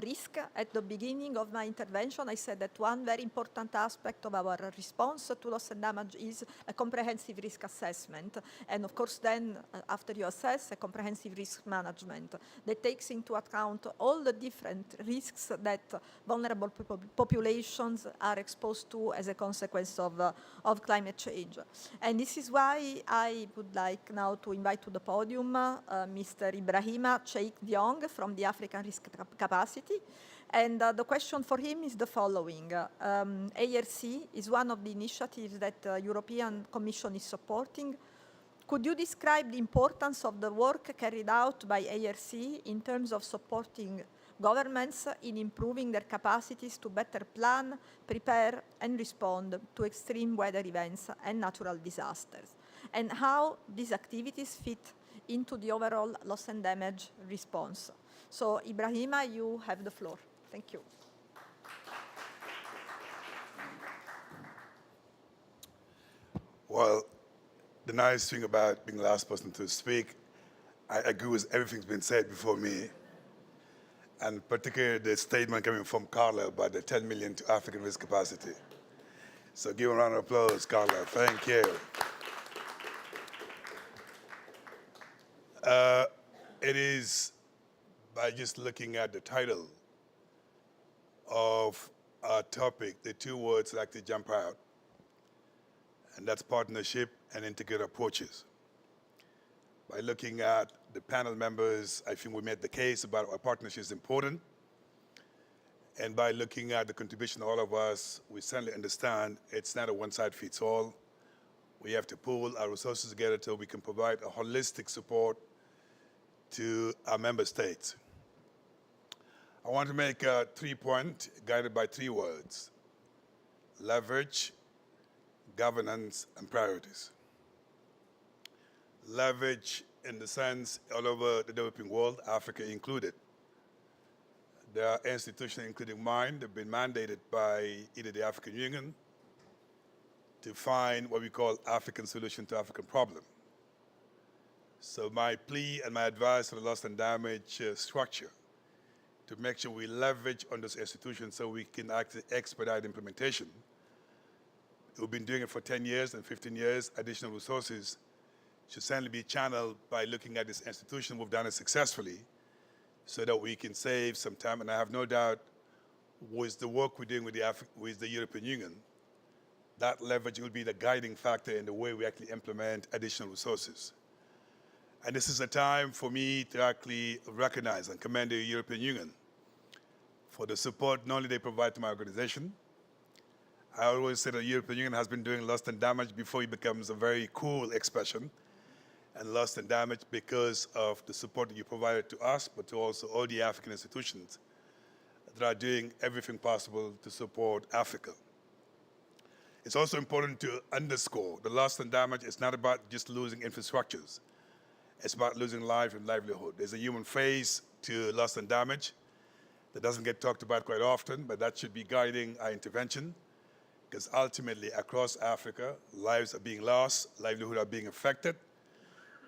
risk. At the beginning of my intervention, I said that one very important aspect of our response to loss and damage is a comprehensive risk assessment. And of course, then after you assess, a comprehensive risk management that takes into account all the different risks that vulnerable populations are exposed to as a consequence of climate change. And this is why I would like now to invite to the podium Mr. Ibrahima Cheikh Diong from the African Risk Capacity. And the question for him is the following. ARC is one of the initiatives that the European Commission is supporting. Could you describe the importance of the work carried out by ARC in terms of supporting governments in improving their capacities to better plan, prepare, and respond to extreme weather events and natural disasters, and how these activities fit into the overall loss and damage response? So, Ibrahima, you have the floor. Thank you. Well, the nice thing about being the last person to speak, I agree with everything's been said before me, and particularly the statement coming from Carla about the 10 million to African risk capacity. So give a round of applause, Carla. Thank you. It is by just looking at the title of our topic, the two words that actually jump out, and that's partnership and integrated approaches. By looking at the panel members, I think we made the case about our partnership is important. And by looking at the contribution of all of us, we certainly understand it's not a one-size-fits-all. We have to pool our resources together so we can provide a holistic support to our member states. I want to make 3 points guided by 3 words: leverage, governance, and priorities. Leverage in the sense all over the developing world, Africa included. There are institutions, including mine, that have been mandated by either the African Union to find what we call African solution to African problem. So my plea and my advice for the loss and damage structure to make sure we leverage on those institutions so we can actually expedite implementation. We've been doing it for 10 years and 15 years. Additional resources should certainly be channeled by looking at this institution. We've done it successfully so that we can save some time. And I have no doubt with the work we're doing with the European Union, that leverage will be the guiding factor in the way we actually implement additional resources. And this is a time for me to actually recognize and commend the European Union for the support not only they provide to my organization. I always say the European Union has been doing loss and damage before it becomes a very cool expression, and loss and damage because of the support that you provided to us, but to also all the African institutions that are doing everything possible to support Africa. It's also important to underscore the loss and damage is not about just losing infrastructures. It's about losing life and livelihood. There's a human face to loss and damage that doesn't get talked about quite often, but that should be guiding our intervention, because ultimately across Africa, lives are being lost, livelihood are being affected.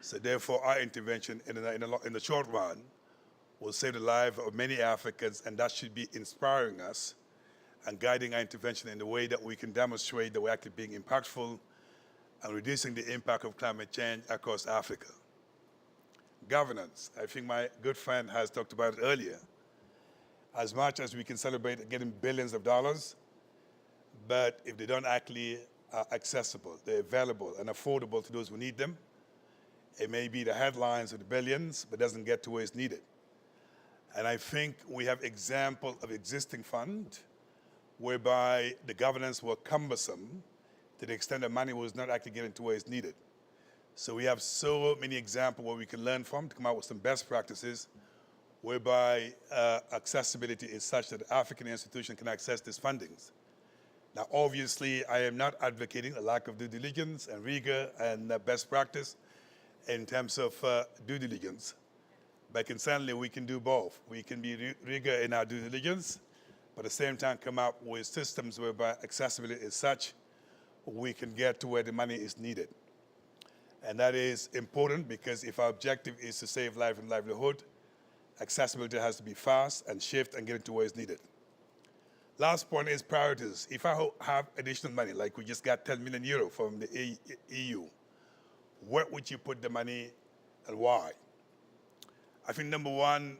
So therefore, our intervention in the short run will save the life of many Africans, and that should be inspiring us and guiding our intervention in the way that we can demonstrate that we're actually being impactful and reducing the impact of climate change across Africa. Governance, I think my good friend has talked about it earlier. As much as we can celebrate getting billions of dollars, but if they don't actually are accessible, they're available and affordable to those who need them, it may be the headlines of the billions, but doesn't get to where it's needed. And I think we have example of existing fund whereby the governance were cumbersome to the extent that money was not actually getting to where it's needed. So we have so many examples where we can learn from to come out with some best practices whereby accessibility is such that African institutions can access these fundings. Now, obviously, I am not advocating a lack of due diligence and rigor and best practice in terms of due diligence. But certainly we can do both. We can be rigor in our due diligence, but at the same time come up with systems whereby accessibility is such we can get to where the money is needed. And that is important because if our objective is to save life and livelihood, accessibility has to be fast and shift and get it to where it's needed. Last point is priorities. If I have additional money, like we just got 10 million euro from the EU, where would you put the money and why? I think number one,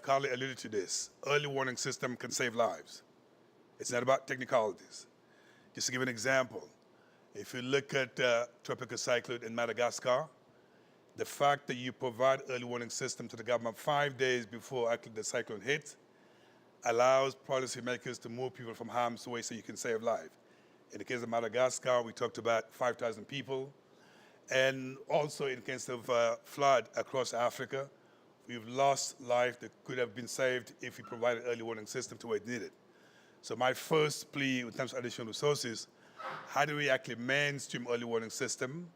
Carly alluded to this, early warning system can save lives. It's not about technicalities. Just to give an example, if you look at tropical cyclone in Madagascar, the fact that you provide early warning system to the government 5 days before actually the cyclone hits allows policymakers to move people from harm's way so you can save life. In the case of Madagascar, we talked about 5,000 people. And also in case of flood across Africa, we've lost life that could have been saved if we provided early warning system to where it needed. So my first plea in terms of additional resources, how do we actually mainstream early warning system?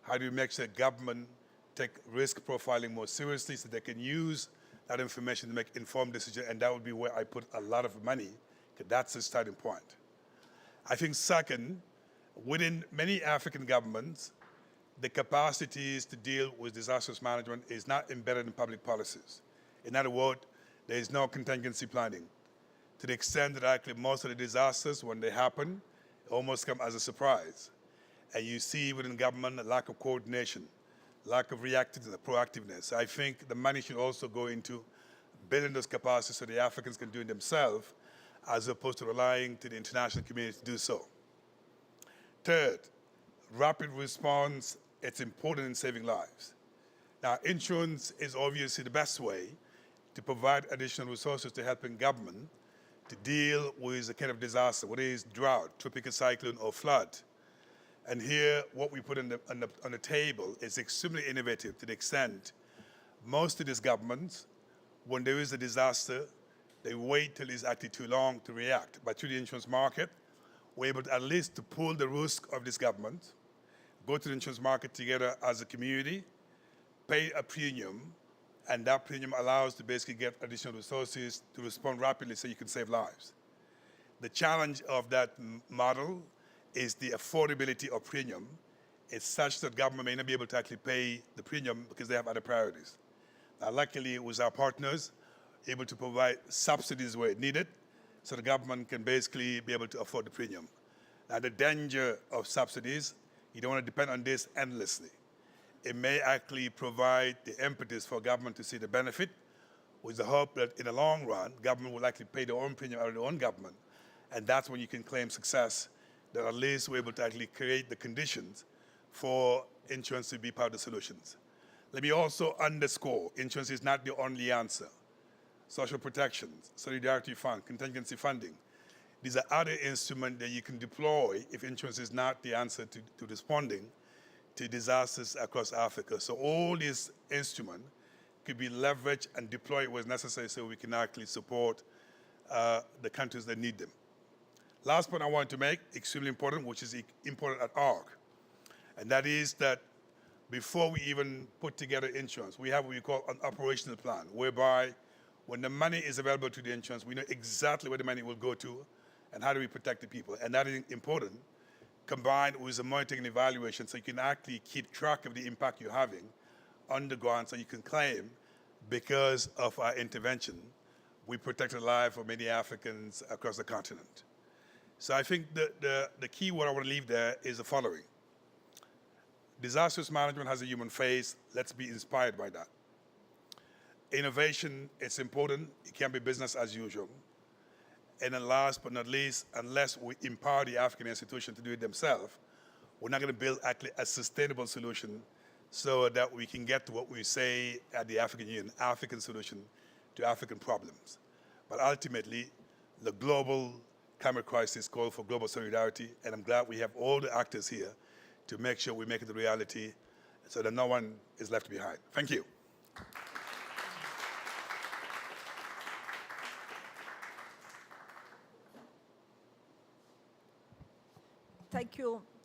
How do we make sure government take risk profiling more seriously so they can use that information to make informed decisions? And that would be where I put a lot of money, because that's the starting point. I think second, within many African governments, the capacities to deal with disaster management is not embedded in public policies. In other words, there is no contingency planning. To the extent that actually most of the disasters, when they happen, almost come as a surprise. And you see within government a lack of coordination, lack of reactiveness, proactiveness. I think the money should also go into building those capacities so the Africans can do it themselves, as opposed to relying to the international community to do so. Third, rapid response, it's important in saving lives. Now, insurance is obviously the best way to provide additional resources to helping government to deal with a kind of disaster, whether it's drought, tropical cyclone, or flood. And here, what we put on the table is extremely innovative to the extent most of these governments, when there is a disaster, they wait till it's actually too long to react. But through the insurance market, we're able to at least to pull the risk of this government, go to the insurance market together as a community, pay a premium, and that premium allows to basically get additional resources to respond rapidly so you can save lives. The challenge of that model is the affordability of premium. It's such that government may not be able to actually pay the premium because they have other priorities. Now, luckily, with our partners, able to provide subsidies where needed, so the government can basically be able to afford the premium. Now, the danger of subsidies, you don't want to depend on this endlessly. It may actually provide the impetus for government to see the benefit, with the hope that in the long run, government will actually pay their own premium out of their own government. And that's when you can claim success, that at least we're able to actually create the conditions for insurance to be part of the solutions. Let me also underscore, insurance is not the only answer. Social protections, solidarity fund, contingency funding. These are other instruments that you can deploy if insurance is not the answer to responding to disasters across Africa. So all these instruments could be leveraged and deployed where necessary so we can actually support the countries that need them. Last point I want to make, extremely important, which is important at ARC, and that is that before we even put together insurance, we have what we call an operational plan, whereby when the money is available to the insurance, we know exactly where the money will go to and how do we protect the people. And that is important, combined with the monitoring and evaluation, so you can actually keep track of the impact you're having on the ground, so you can claim, because of our intervention, we protected the lives of many Africans across the continent. So I think the key word I want to leave there is the following. Disaster management has a human face. Let's be inspired by that. Innovation, it's important. It can't be business as usual. And then last but not least, unless we empower the African institution to do it themselves, we're not going to build actually a sustainable solution so that we can get to what we say at the African Union, African solution to African problems. But ultimately, the global climate crisis calls for global solidarity, and I'm glad we have all the actors here to make sure we make it a reality so that no one is left behind. Thank you.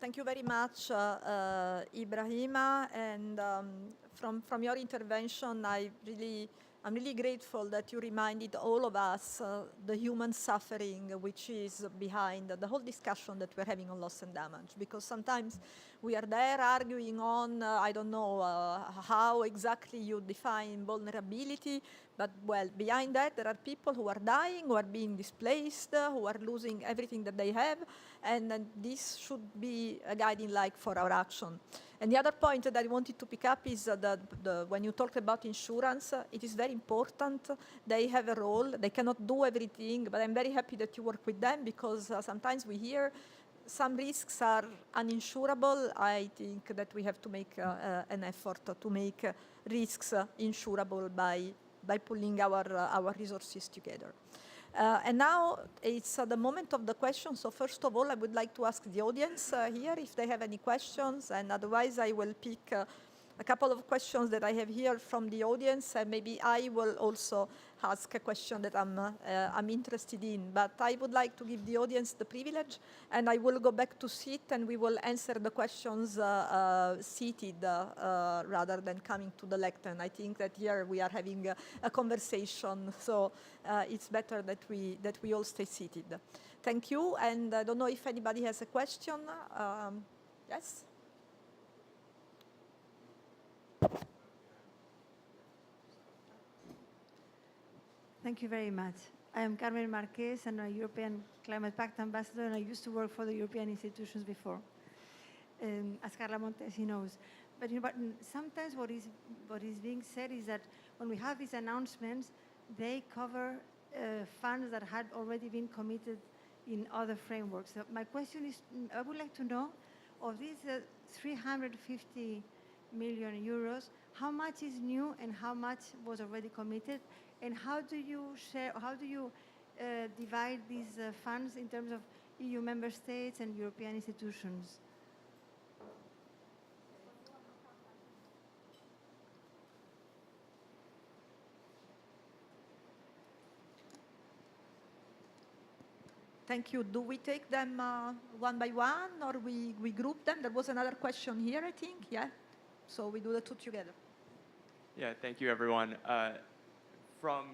Thank you very much, Ibrahima. And from your intervention, I'm really grateful that you reminded all of us the human suffering which is behind the whole discussion that we're having on loss and damage. Because sometimes we are there arguing on, I don't know how exactly you define vulnerability, but well, behind that there are people who are dying, who are being displaced, who are losing everything that they have, and this should be a guiding light for our action. And the other point that I wanted to pick up is when you talked about insurance, it is very important. They have a role. They cannot do everything, but I'm very happy that you work with them, because sometimes we hear some risks are uninsurable. I think that we have to make an effort to make risks insurable by pulling our resources together. And now it's the moment of the questions. So first of all, I would like to ask the audience here if they have any questions, and otherwise I will pick a couple of questions that I have here from the audience, and maybe I will also ask a question that I'm interested in. But I would like to give the audience the privilege, and I will go back to sit, and we will answer the questions seated rather than coming to the lectern. I think that here we are having a conversation, so it's better that we all stay seated. Thank you, and I don't know if anybody has a question. Yes? Thank you very much. I am Carmen Marquez, and a European Climate Pact Ambassador, and I used to work for the European institutions before, as Carla Montesi knows. But sometimes what is being said is that when we have these announcements, they cover funds that had already been committed in other frameworks. So my question is, I would like to know, of these 350 million euros, how much is new and how much was already committed? And how do you divide these funds in terms of EU member states and European institutions? Thank you. Do we take them one by one, or we group them? There was another question here, I think, yeah? So we do the two together. Yeah, thank you, everyone. From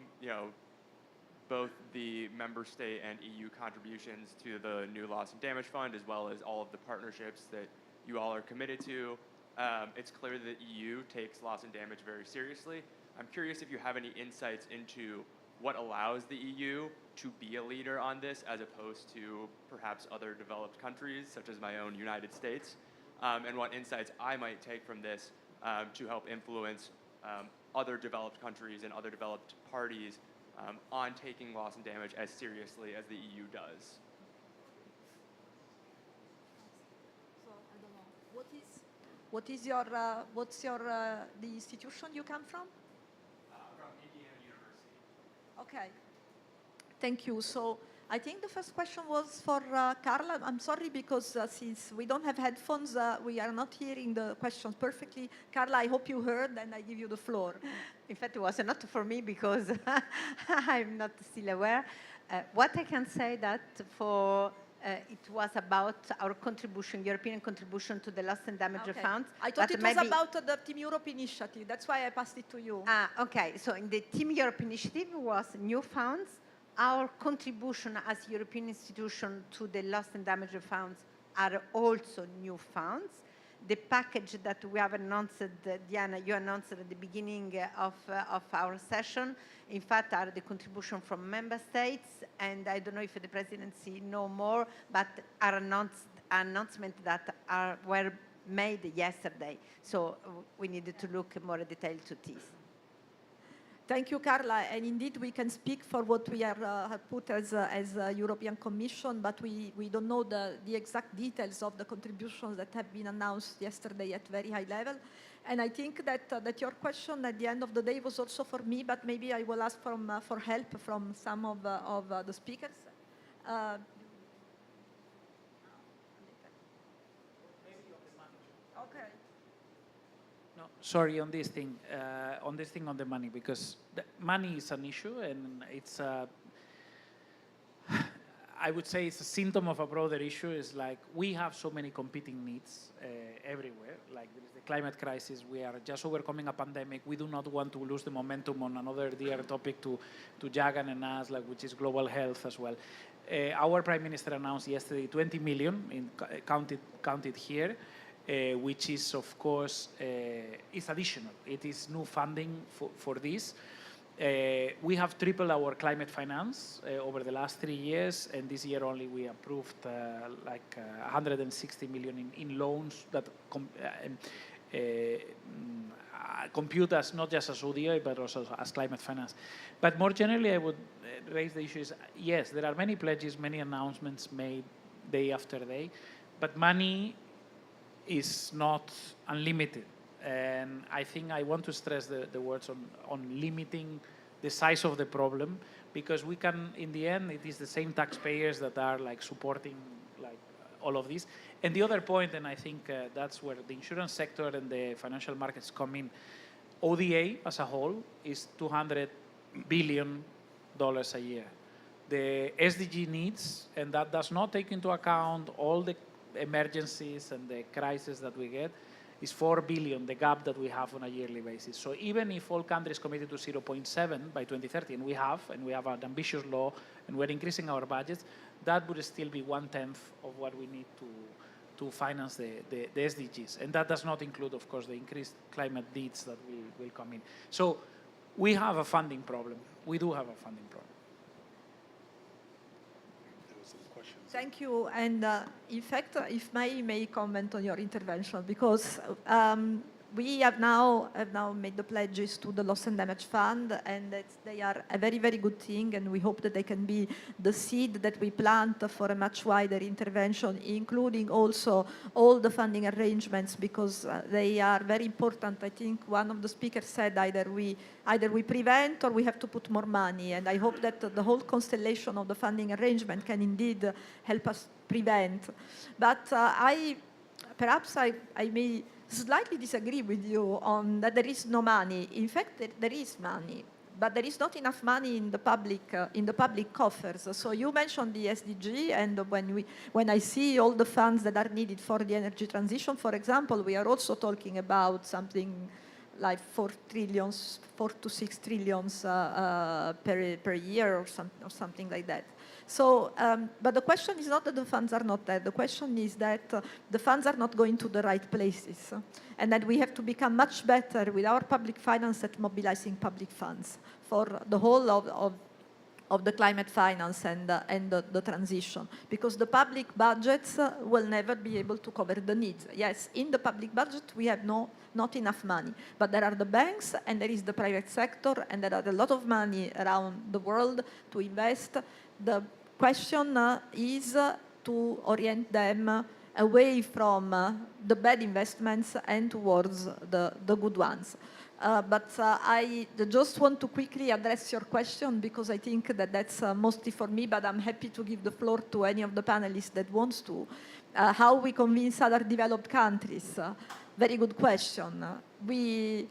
both the member state and EU contributions to the new loss and damage fund, as well as all of the partnerships that you all are committed to, it's clear that the EU takes loss and damage very seriously. I'm curious if you have any insights into what allows the EU to be a leader on this as opposed to perhaps other developed countries, such as my own United States, and what insights I might take from this to help influence other developed countries and other developed parties on taking loss and damage as seriously as the EU does. So I don't know. What's your the institution you come from? From Indiana University. Okay. Thank you. So I think the first question was for Carla. I'm sorry because since we don't have headphones, we are not hearing the questions perfectly. Carla, I hope you heard, and I give you the floor. In fact, it was not for me because I'm not still aware. What I can say that for it was about our contribution, European contribution to the loss and damage Okay. funds. I thought but it was maybe- about the Team Europe initiative. That's why I passed it to you. Okay. So in the Team Europe initiative was new funds. Our contribution as European institution to the loss and damage funds are also new funds. The package that we have announced, Diana, you announced at the beginning of our session, in fact, are the contribution from member states, and I don't know if the presidency know more, but are announcement that were made yesterday. So we needed to look more detail to this. Thank you, Carla. And indeed, we can speak for what we have put as a European Commission, but we don't know the exact details of the contributions that have been announced yesterday at very high level. And I think that your question at the end of the day was also for me, but maybe I will ask for help from some of the speakers. Okay. No, sorry on this thing on the money, because the money is an issue, and it's I would say it's a symptom of a broader issue. Is like we have so many competing needs everywhere. Like there is the climate crisis. We are just overcoming a pandemic. We do not want to lose the momentum on another dear topic to Jagan and us, like which is global health as well. Our Prime Minister announced yesterday 20 million counted here. Which is, of course, is additional. It is new funding for this. We have tripled our climate finance over the last 3 years, and this year only we approved 160 million in loans that compute as not just as ODA, but also as climate finance. But more generally, I would raise the issue is, yes, there are many pledges, many announcements made day after day, but money is not unlimited. And I think I want to stress the words on limiting the size of the problem, because we can, in the end, it is the same taxpayers that are like supporting like all of this. And the other point, and I think that's where the insurance sector and the financial markets come in, ODA as a whole is $200 billion a year. The SDG needs, and that does not take into account all the emergencies and the crisis that we get, is 4 billion, the gap that we have on a yearly basis. So even if all countries committed to 0.7 by 2030, and we have an ambitious law, and we're increasing our budgets, that would still be 1/10 of what we need to finance the SDGs. And that does not include, of course, the increased climate needs that will come in. So we have a funding problem. We do have a funding problem. Thank you. And in fact, if I may comment on your intervention, because we have now made the pledges to the Loss and Damage Fund, and they are a very, very good thing, and we hope that they can be the seed that we plant for a much wider intervention, including also all the funding arrangements, because they are very important. I think one of the speakers said either we prevent or we have to put more money, and I hope that the whole constellation of the funding arrangement can indeed help us prevent. But perhaps I may slightly disagree with you on that there is no money. In fact, there is money, but there is not enough money in the public coffers. So you mentioned the SDG, and when I see all the funds that are needed for the energy transition, for example, we are also talking about something like 4 to 6 trillions per year or something like that. So, but the question is not that the funds are not there. The question is that the funds are not going to the right places, and that we have to become much better with our public finance at mobilizing public funds for the whole of the climate finance and the transition, because the public budgets will never be able to cover the needs. Yes, in the public budget we have not enough money, but there are the banks and there is the private sector, and there are a lot of money around the world to invest. The question is to orient them away from the bad investments and towards the good ones. But I just want to quickly address your question, because I think that that's mostly for me, but I'm happy to give the floor to any of the panelists that wants to. How we convince other developed countries? Very good question. We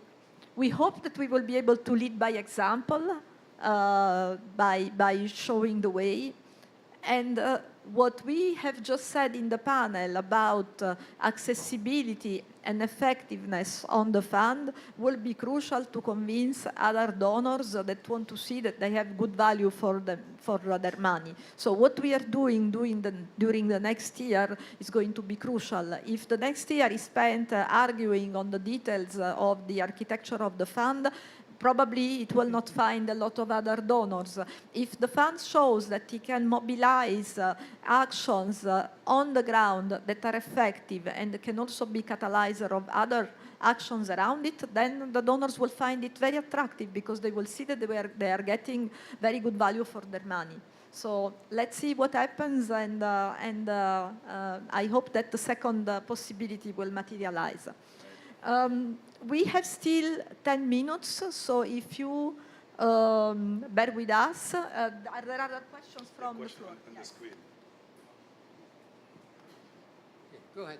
hope that we will be able to lead by example, by showing the way. And what we have just said in the panel about accessibility and effectiveness on the fund will be crucial to convince other donors that want to see that they have good value for their money. So what we are doing during the next year is going to be crucial. If the next year is spent arguing on the details of the architecture of the fund, probably it will not find a lot of other donors. If the fund shows that it can mobilize actions on the ground that are effective and can also be catalyzer of other actions around it, then the donors will find it very attractive, because they will see that they are getting very good value for their money. So let's see what happens, and I hope that the second possibility will materialize. We have still 10 minutes, so if you bear with us. Are there other questions from the floor? On the screen. Okay, go ahead.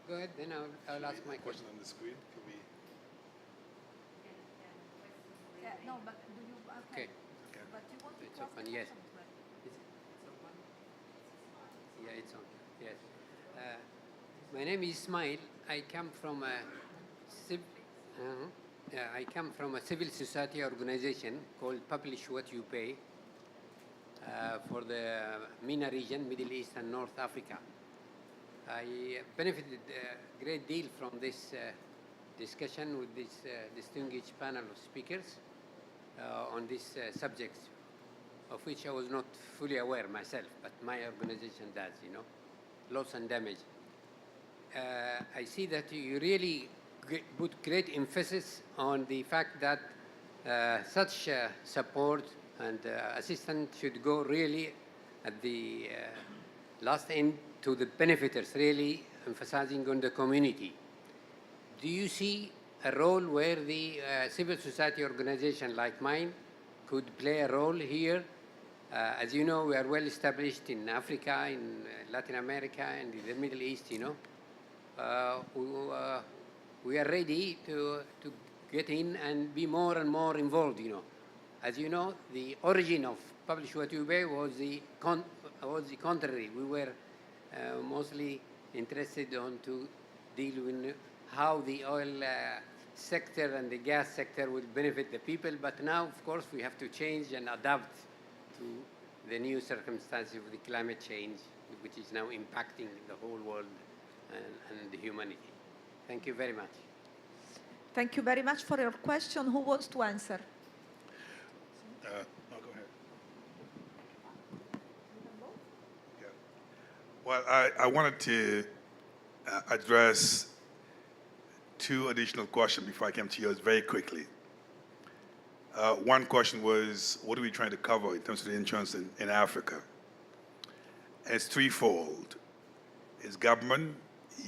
Go ahead, then I'll ask my question. On the screen, can we? Yeah, no, but do you? Okay. But you want to It's ask open, the yes. questions, right? Yeah, it's on. Yes. My name is Ismail. I come from a civil society organization called Publish What You Pay for the MENA region, Middle East and North Africa. I benefited a great deal from this discussion with this distinguished panel of speakers on this subject, of which I was not fully aware myself, but my organization does, loss and damage. I see that you really put great emphasis on the fact that such support and assistance should go really at the last end to the benefiters, really emphasizing on the community. Do you see a role where the civil society organization like mine could play a role here? As you know, we are well established in Africa, in Latin America, and in the Middle East, we are ready to get in and be more and more involved, As you know, the origin of Publish What You Pay was the contrary. We were mostly interested to deal with how the oil sector and the gas sector will benefit the people, but now, of course, we have to change and adapt to the new circumstances of the climate change, which is now impacting the whole world and the humanity. Thank you very much. Thank you very much for your question. Who wants to answer? No, go ahead. Yeah. Well, I wanted to address two additional questions before I came to yours very quickly. One question was, what are we trying to cover in terms of the insurance in Africa? And it's threefold. It's government,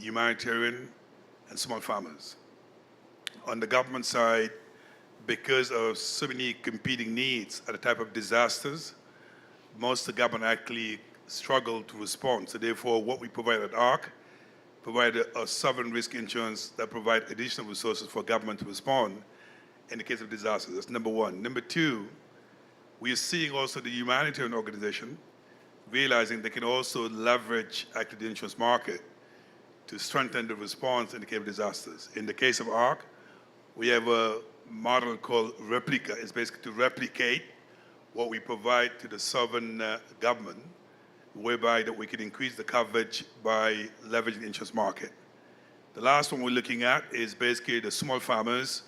humanitarian, and small farmers. On the government side, because of so many competing needs at the type of disasters, most of the government actually struggle to respond. So therefore, what we provide at ARC provide a sovereign risk insurance that provide additional resources for government to respond in the case of disasters. That's number one. Number two, we are seeing also the humanitarian organization realizing they can also leverage actually the insurance market to strengthen the response in the case of disasters. In the case of ARC, We have a model called Replica. It's basically to replicate what we provide to the sovereign government, whereby that we can increase the coverage by leveraging the insurance market. The last one we're looking at is basically the small farmers,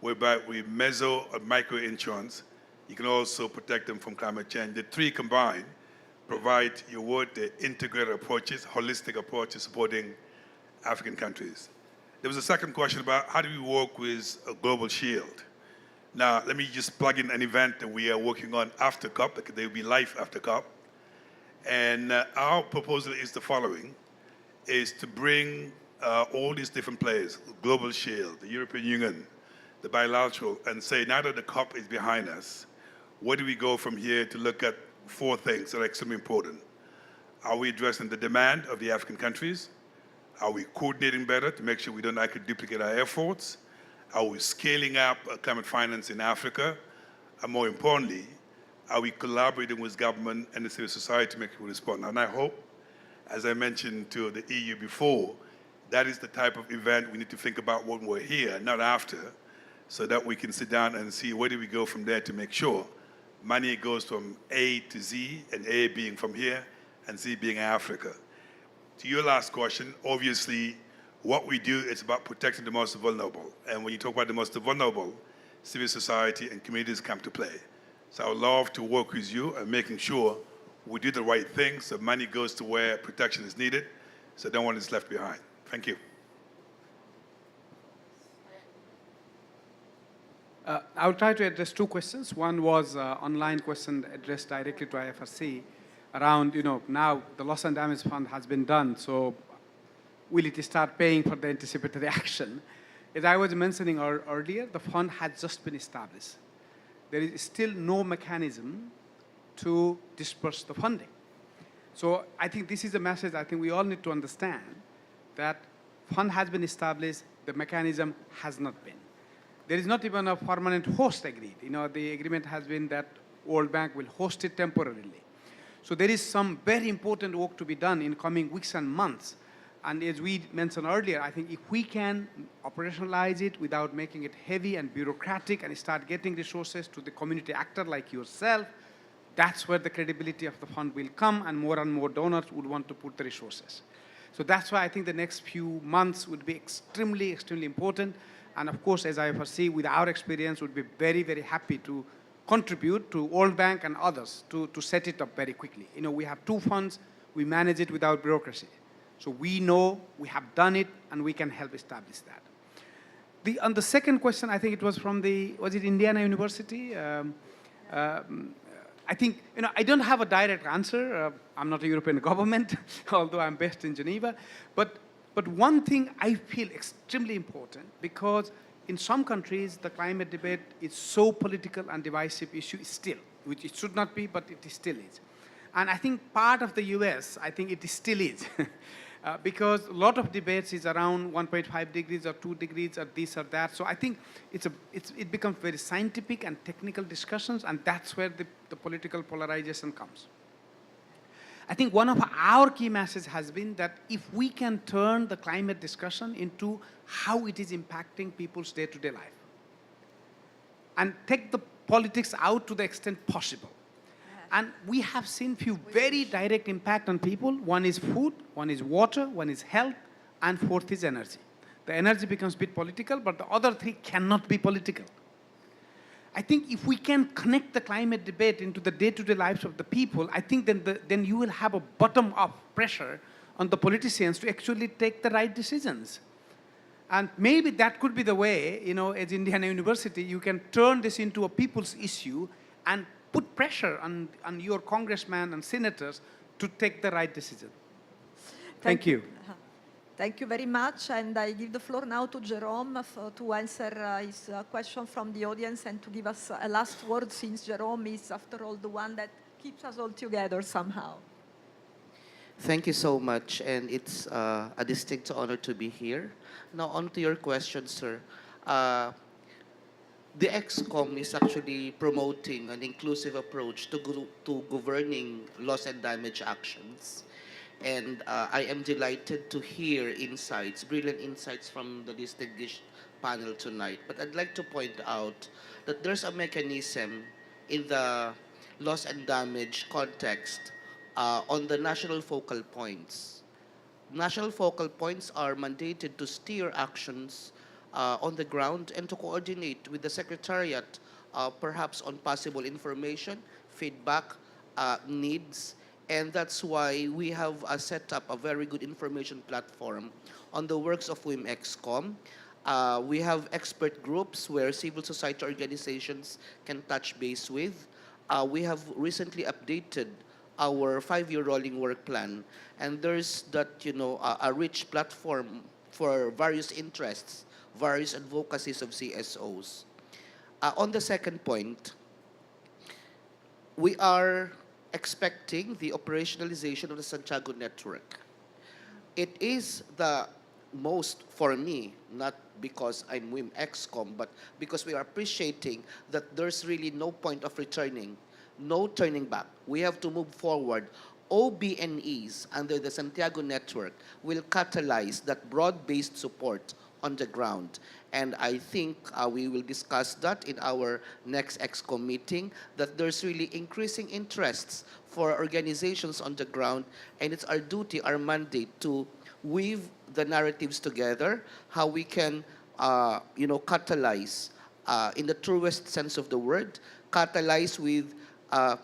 whereby we meso and micro insurance. You can also protect them from climate change. The three combined provide your word the integrated approaches, holistic approaches supporting African countries. There was a second question about how do we work with a global shield. Now, let me just plug in an event that we are working on after COP. There will be live after COP. And our proposal is the following, is to bring all these different players, Global Shield, the European Union, the bilateral, and say now that the COP is behind us, where do we go from here to look at four things that are extremely important? Are we addressing the demand of the African countries? Are we coordinating better to make sure we don't actually duplicate our efforts? Are we scaling up climate finance in Africa? And more importantly, are we collaborating with government and the civil society to make sure we respond? And I hope, as I mentioned to the EU before, that is the type of event we need to think about when we're here, not after, so that we can sit down and see where do we go from there to make sure money goes from A to Z, and A being from here, and Z being Africa. To your last question, obviously, what we do is about protecting the most vulnerable. And when you talk about the most vulnerable, civil society and communities come to play. So I would love to work with you and making sure we do the right thing so money goes to where protection is needed, so no one is left behind. Thank you. I'll try to address two questions. One was online question addressed directly to IFRC around, now the loss and damage fund has been done, so will it start paying for the anticipatory action? As I was mentioning earlier, the fund has just been established. There is still no mechanism to disperse the funding. So I think this is a message I think we all need to understand, that fund has been established, the mechanism has not been. There is not even a permanent host agreed. The agreement has been that World Bank will host it temporarily. So there is some very important work to be done in coming weeks and months. And as we mentioned earlier, I think if we can operationalize it without making it heavy and bureaucratic and start getting resources to the community actor like yourself, that's where the credibility of the fund will come and more donors would want to put the resources. So that's why I think the next few months would be extremely, extremely important. And of course, as I foresee, with our experience, would be very, very happy to contribute to World Bank and others to set it up very quickly. We have two funds, we manage it without bureaucracy. So we know, we have done it, and we can help establish that. On the second question, I think it was from was it Indiana University? I think, I don't have a direct answer. I'm not a European government, although I'm based in Geneva. But one thing I feel extremely important, because in some countries, the climate debate is so political and divisive issue still, which it should not be, but it still is. And I think part of the US, I think it still is. Because a lot of debates is around 1.5 degrees or 2 degrees or this or that. So I think it becomes very scientific and technical discussions, and that's where the political polarization comes. I think one of our key messages has been that if we can turn the climate discussion into how it is impacting people's day-to-day life, and take the politics out to the extent possible. And we have seen few very direct impact on people. One is food, one is water, one is health, and fourth is energy. The energy becomes a bit political, but the other three cannot be political. I think if we can connect the climate debate into the day-to-day lives of the people, I think then you will have a bottom-up pressure on the politicians to actually take the right decisions. And maybe that could be the way, as Indiana University, you can turn this into a people's issue and put pressure on your congressmen and senators to take the right decision. Thank you. Thank you very much. And I give the floor now to Jerome to answer his question from the audience and to give us a last word, since Jerome is, after all, the one that keeps us all together somehow. Thank you so much, and it's a distinct honor to be here. Now, on to your question, sir. The ExCom is actually promoting an inclusive approach to governing loss and damage actions. And I am delighted to hear insights, brilliant insights from the distinguished panel tonight, but I'd like to point out that there's a mechanism in the loss and damage context on the national focal points. National focal points are mandated to steer actions on the ground and to coordinate with the Secretariat, perhaps on possible information, feedback, needs, and that's why we have set up a very good information platform on the works of WIM-EXCOM. We have expert groups where civil society organizations can touch base with. We have recently updated our 5-year rolling work plan, and there's that, a rich platform for various interests, various advocacies of CSOs. On the second point, we are expecting the operationalization of the Santiago network. It is the most, for me, not because I'm WIM-EXCOM, but because we are appreciating that there's really no point of returning, no turning back. We have to move forward. OBNEs under the Santiago network will catalyze that broad-based support on the ground. And I think we will discuss that in our next EXCOM meeting, that there's really increasing interests for organizations on the ground, and it's our duty, our mandate to weave the narratives together, how we can, catalyze in the truest sense of the word, catalyze with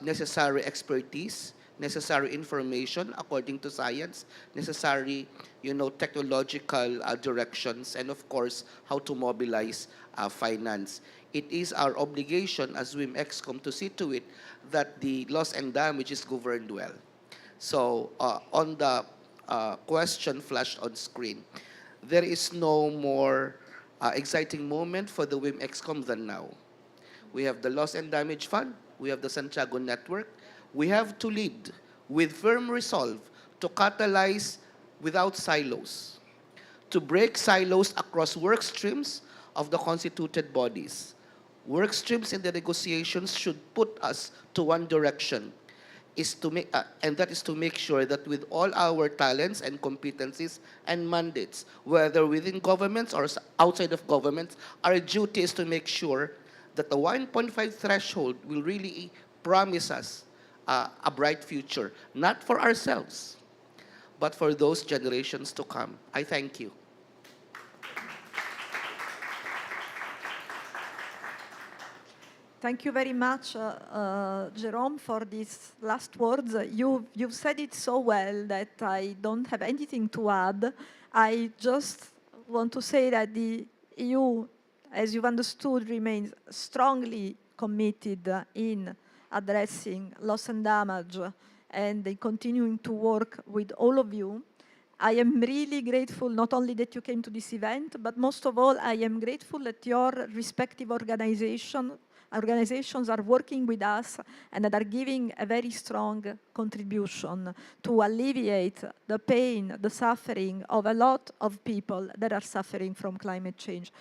necessary expertise, necessary information according to science, necessary, technological directions, and of course, how to mobilize finance. It is our obligation as WIM-EXCOM to see to it that the loss and damage is governed well. So on the question flashed on screen, there is no more exciting moment for the WIM-EXCOM than now. We have the Loss and Damage Fund, we have the Santiago Network. We have to lead with firm resolve to catalyze without silos, to break silos across work streams of the constituted bodies. Work streams in the negotiations should put us to one direction, and that is to make sure that with all our talents and competencies and mandates, whether within governments or outside of governments, our duty is to make sure that the 1.5 threshold will really promise us a bright future, not for ourselves, but for those generations to come. I thank you. Thank you very much, Jerome, for these last words. You've said it so well that I don't have anything to add. I just want to say that the EU, as you've understood, remains strongly committed in addressing loss and damage and in continuing to work with all of you. I am really grateful not only that you came to this event, but most of all, I am grateful that your respective organizations are working with us and that are giving a very strong contribution to alleviate the pain, the suffering of a lot of people that are suffering from climate change.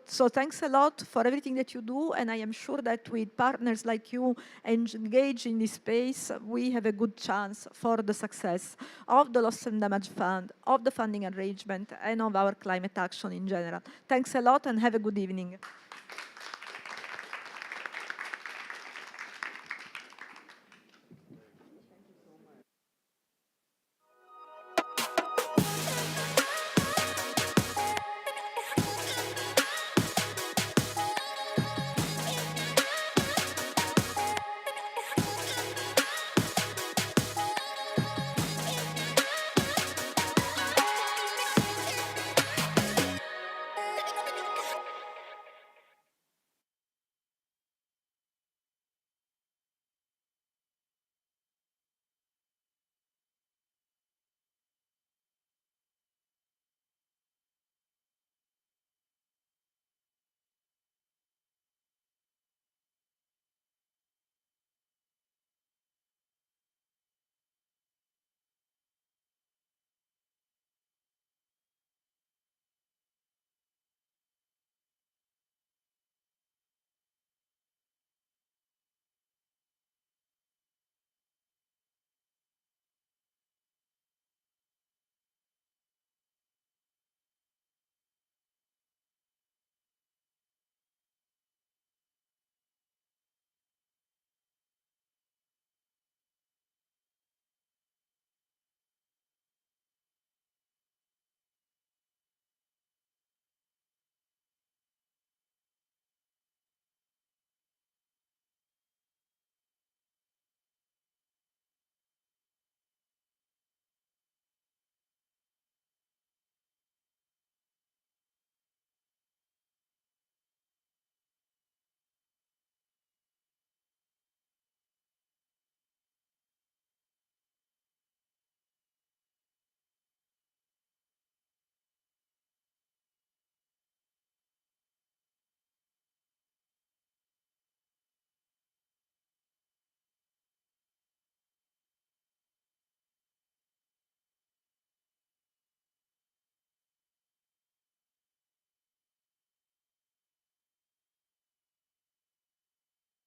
So thanks a lot for everything that you do, and I am sure that with partners like you engaged in this space, we have a good chance for the success of the Loss and Damage Fund, of the funding arrangement, and of our climate action in general. Thanks a lot and have a good evening.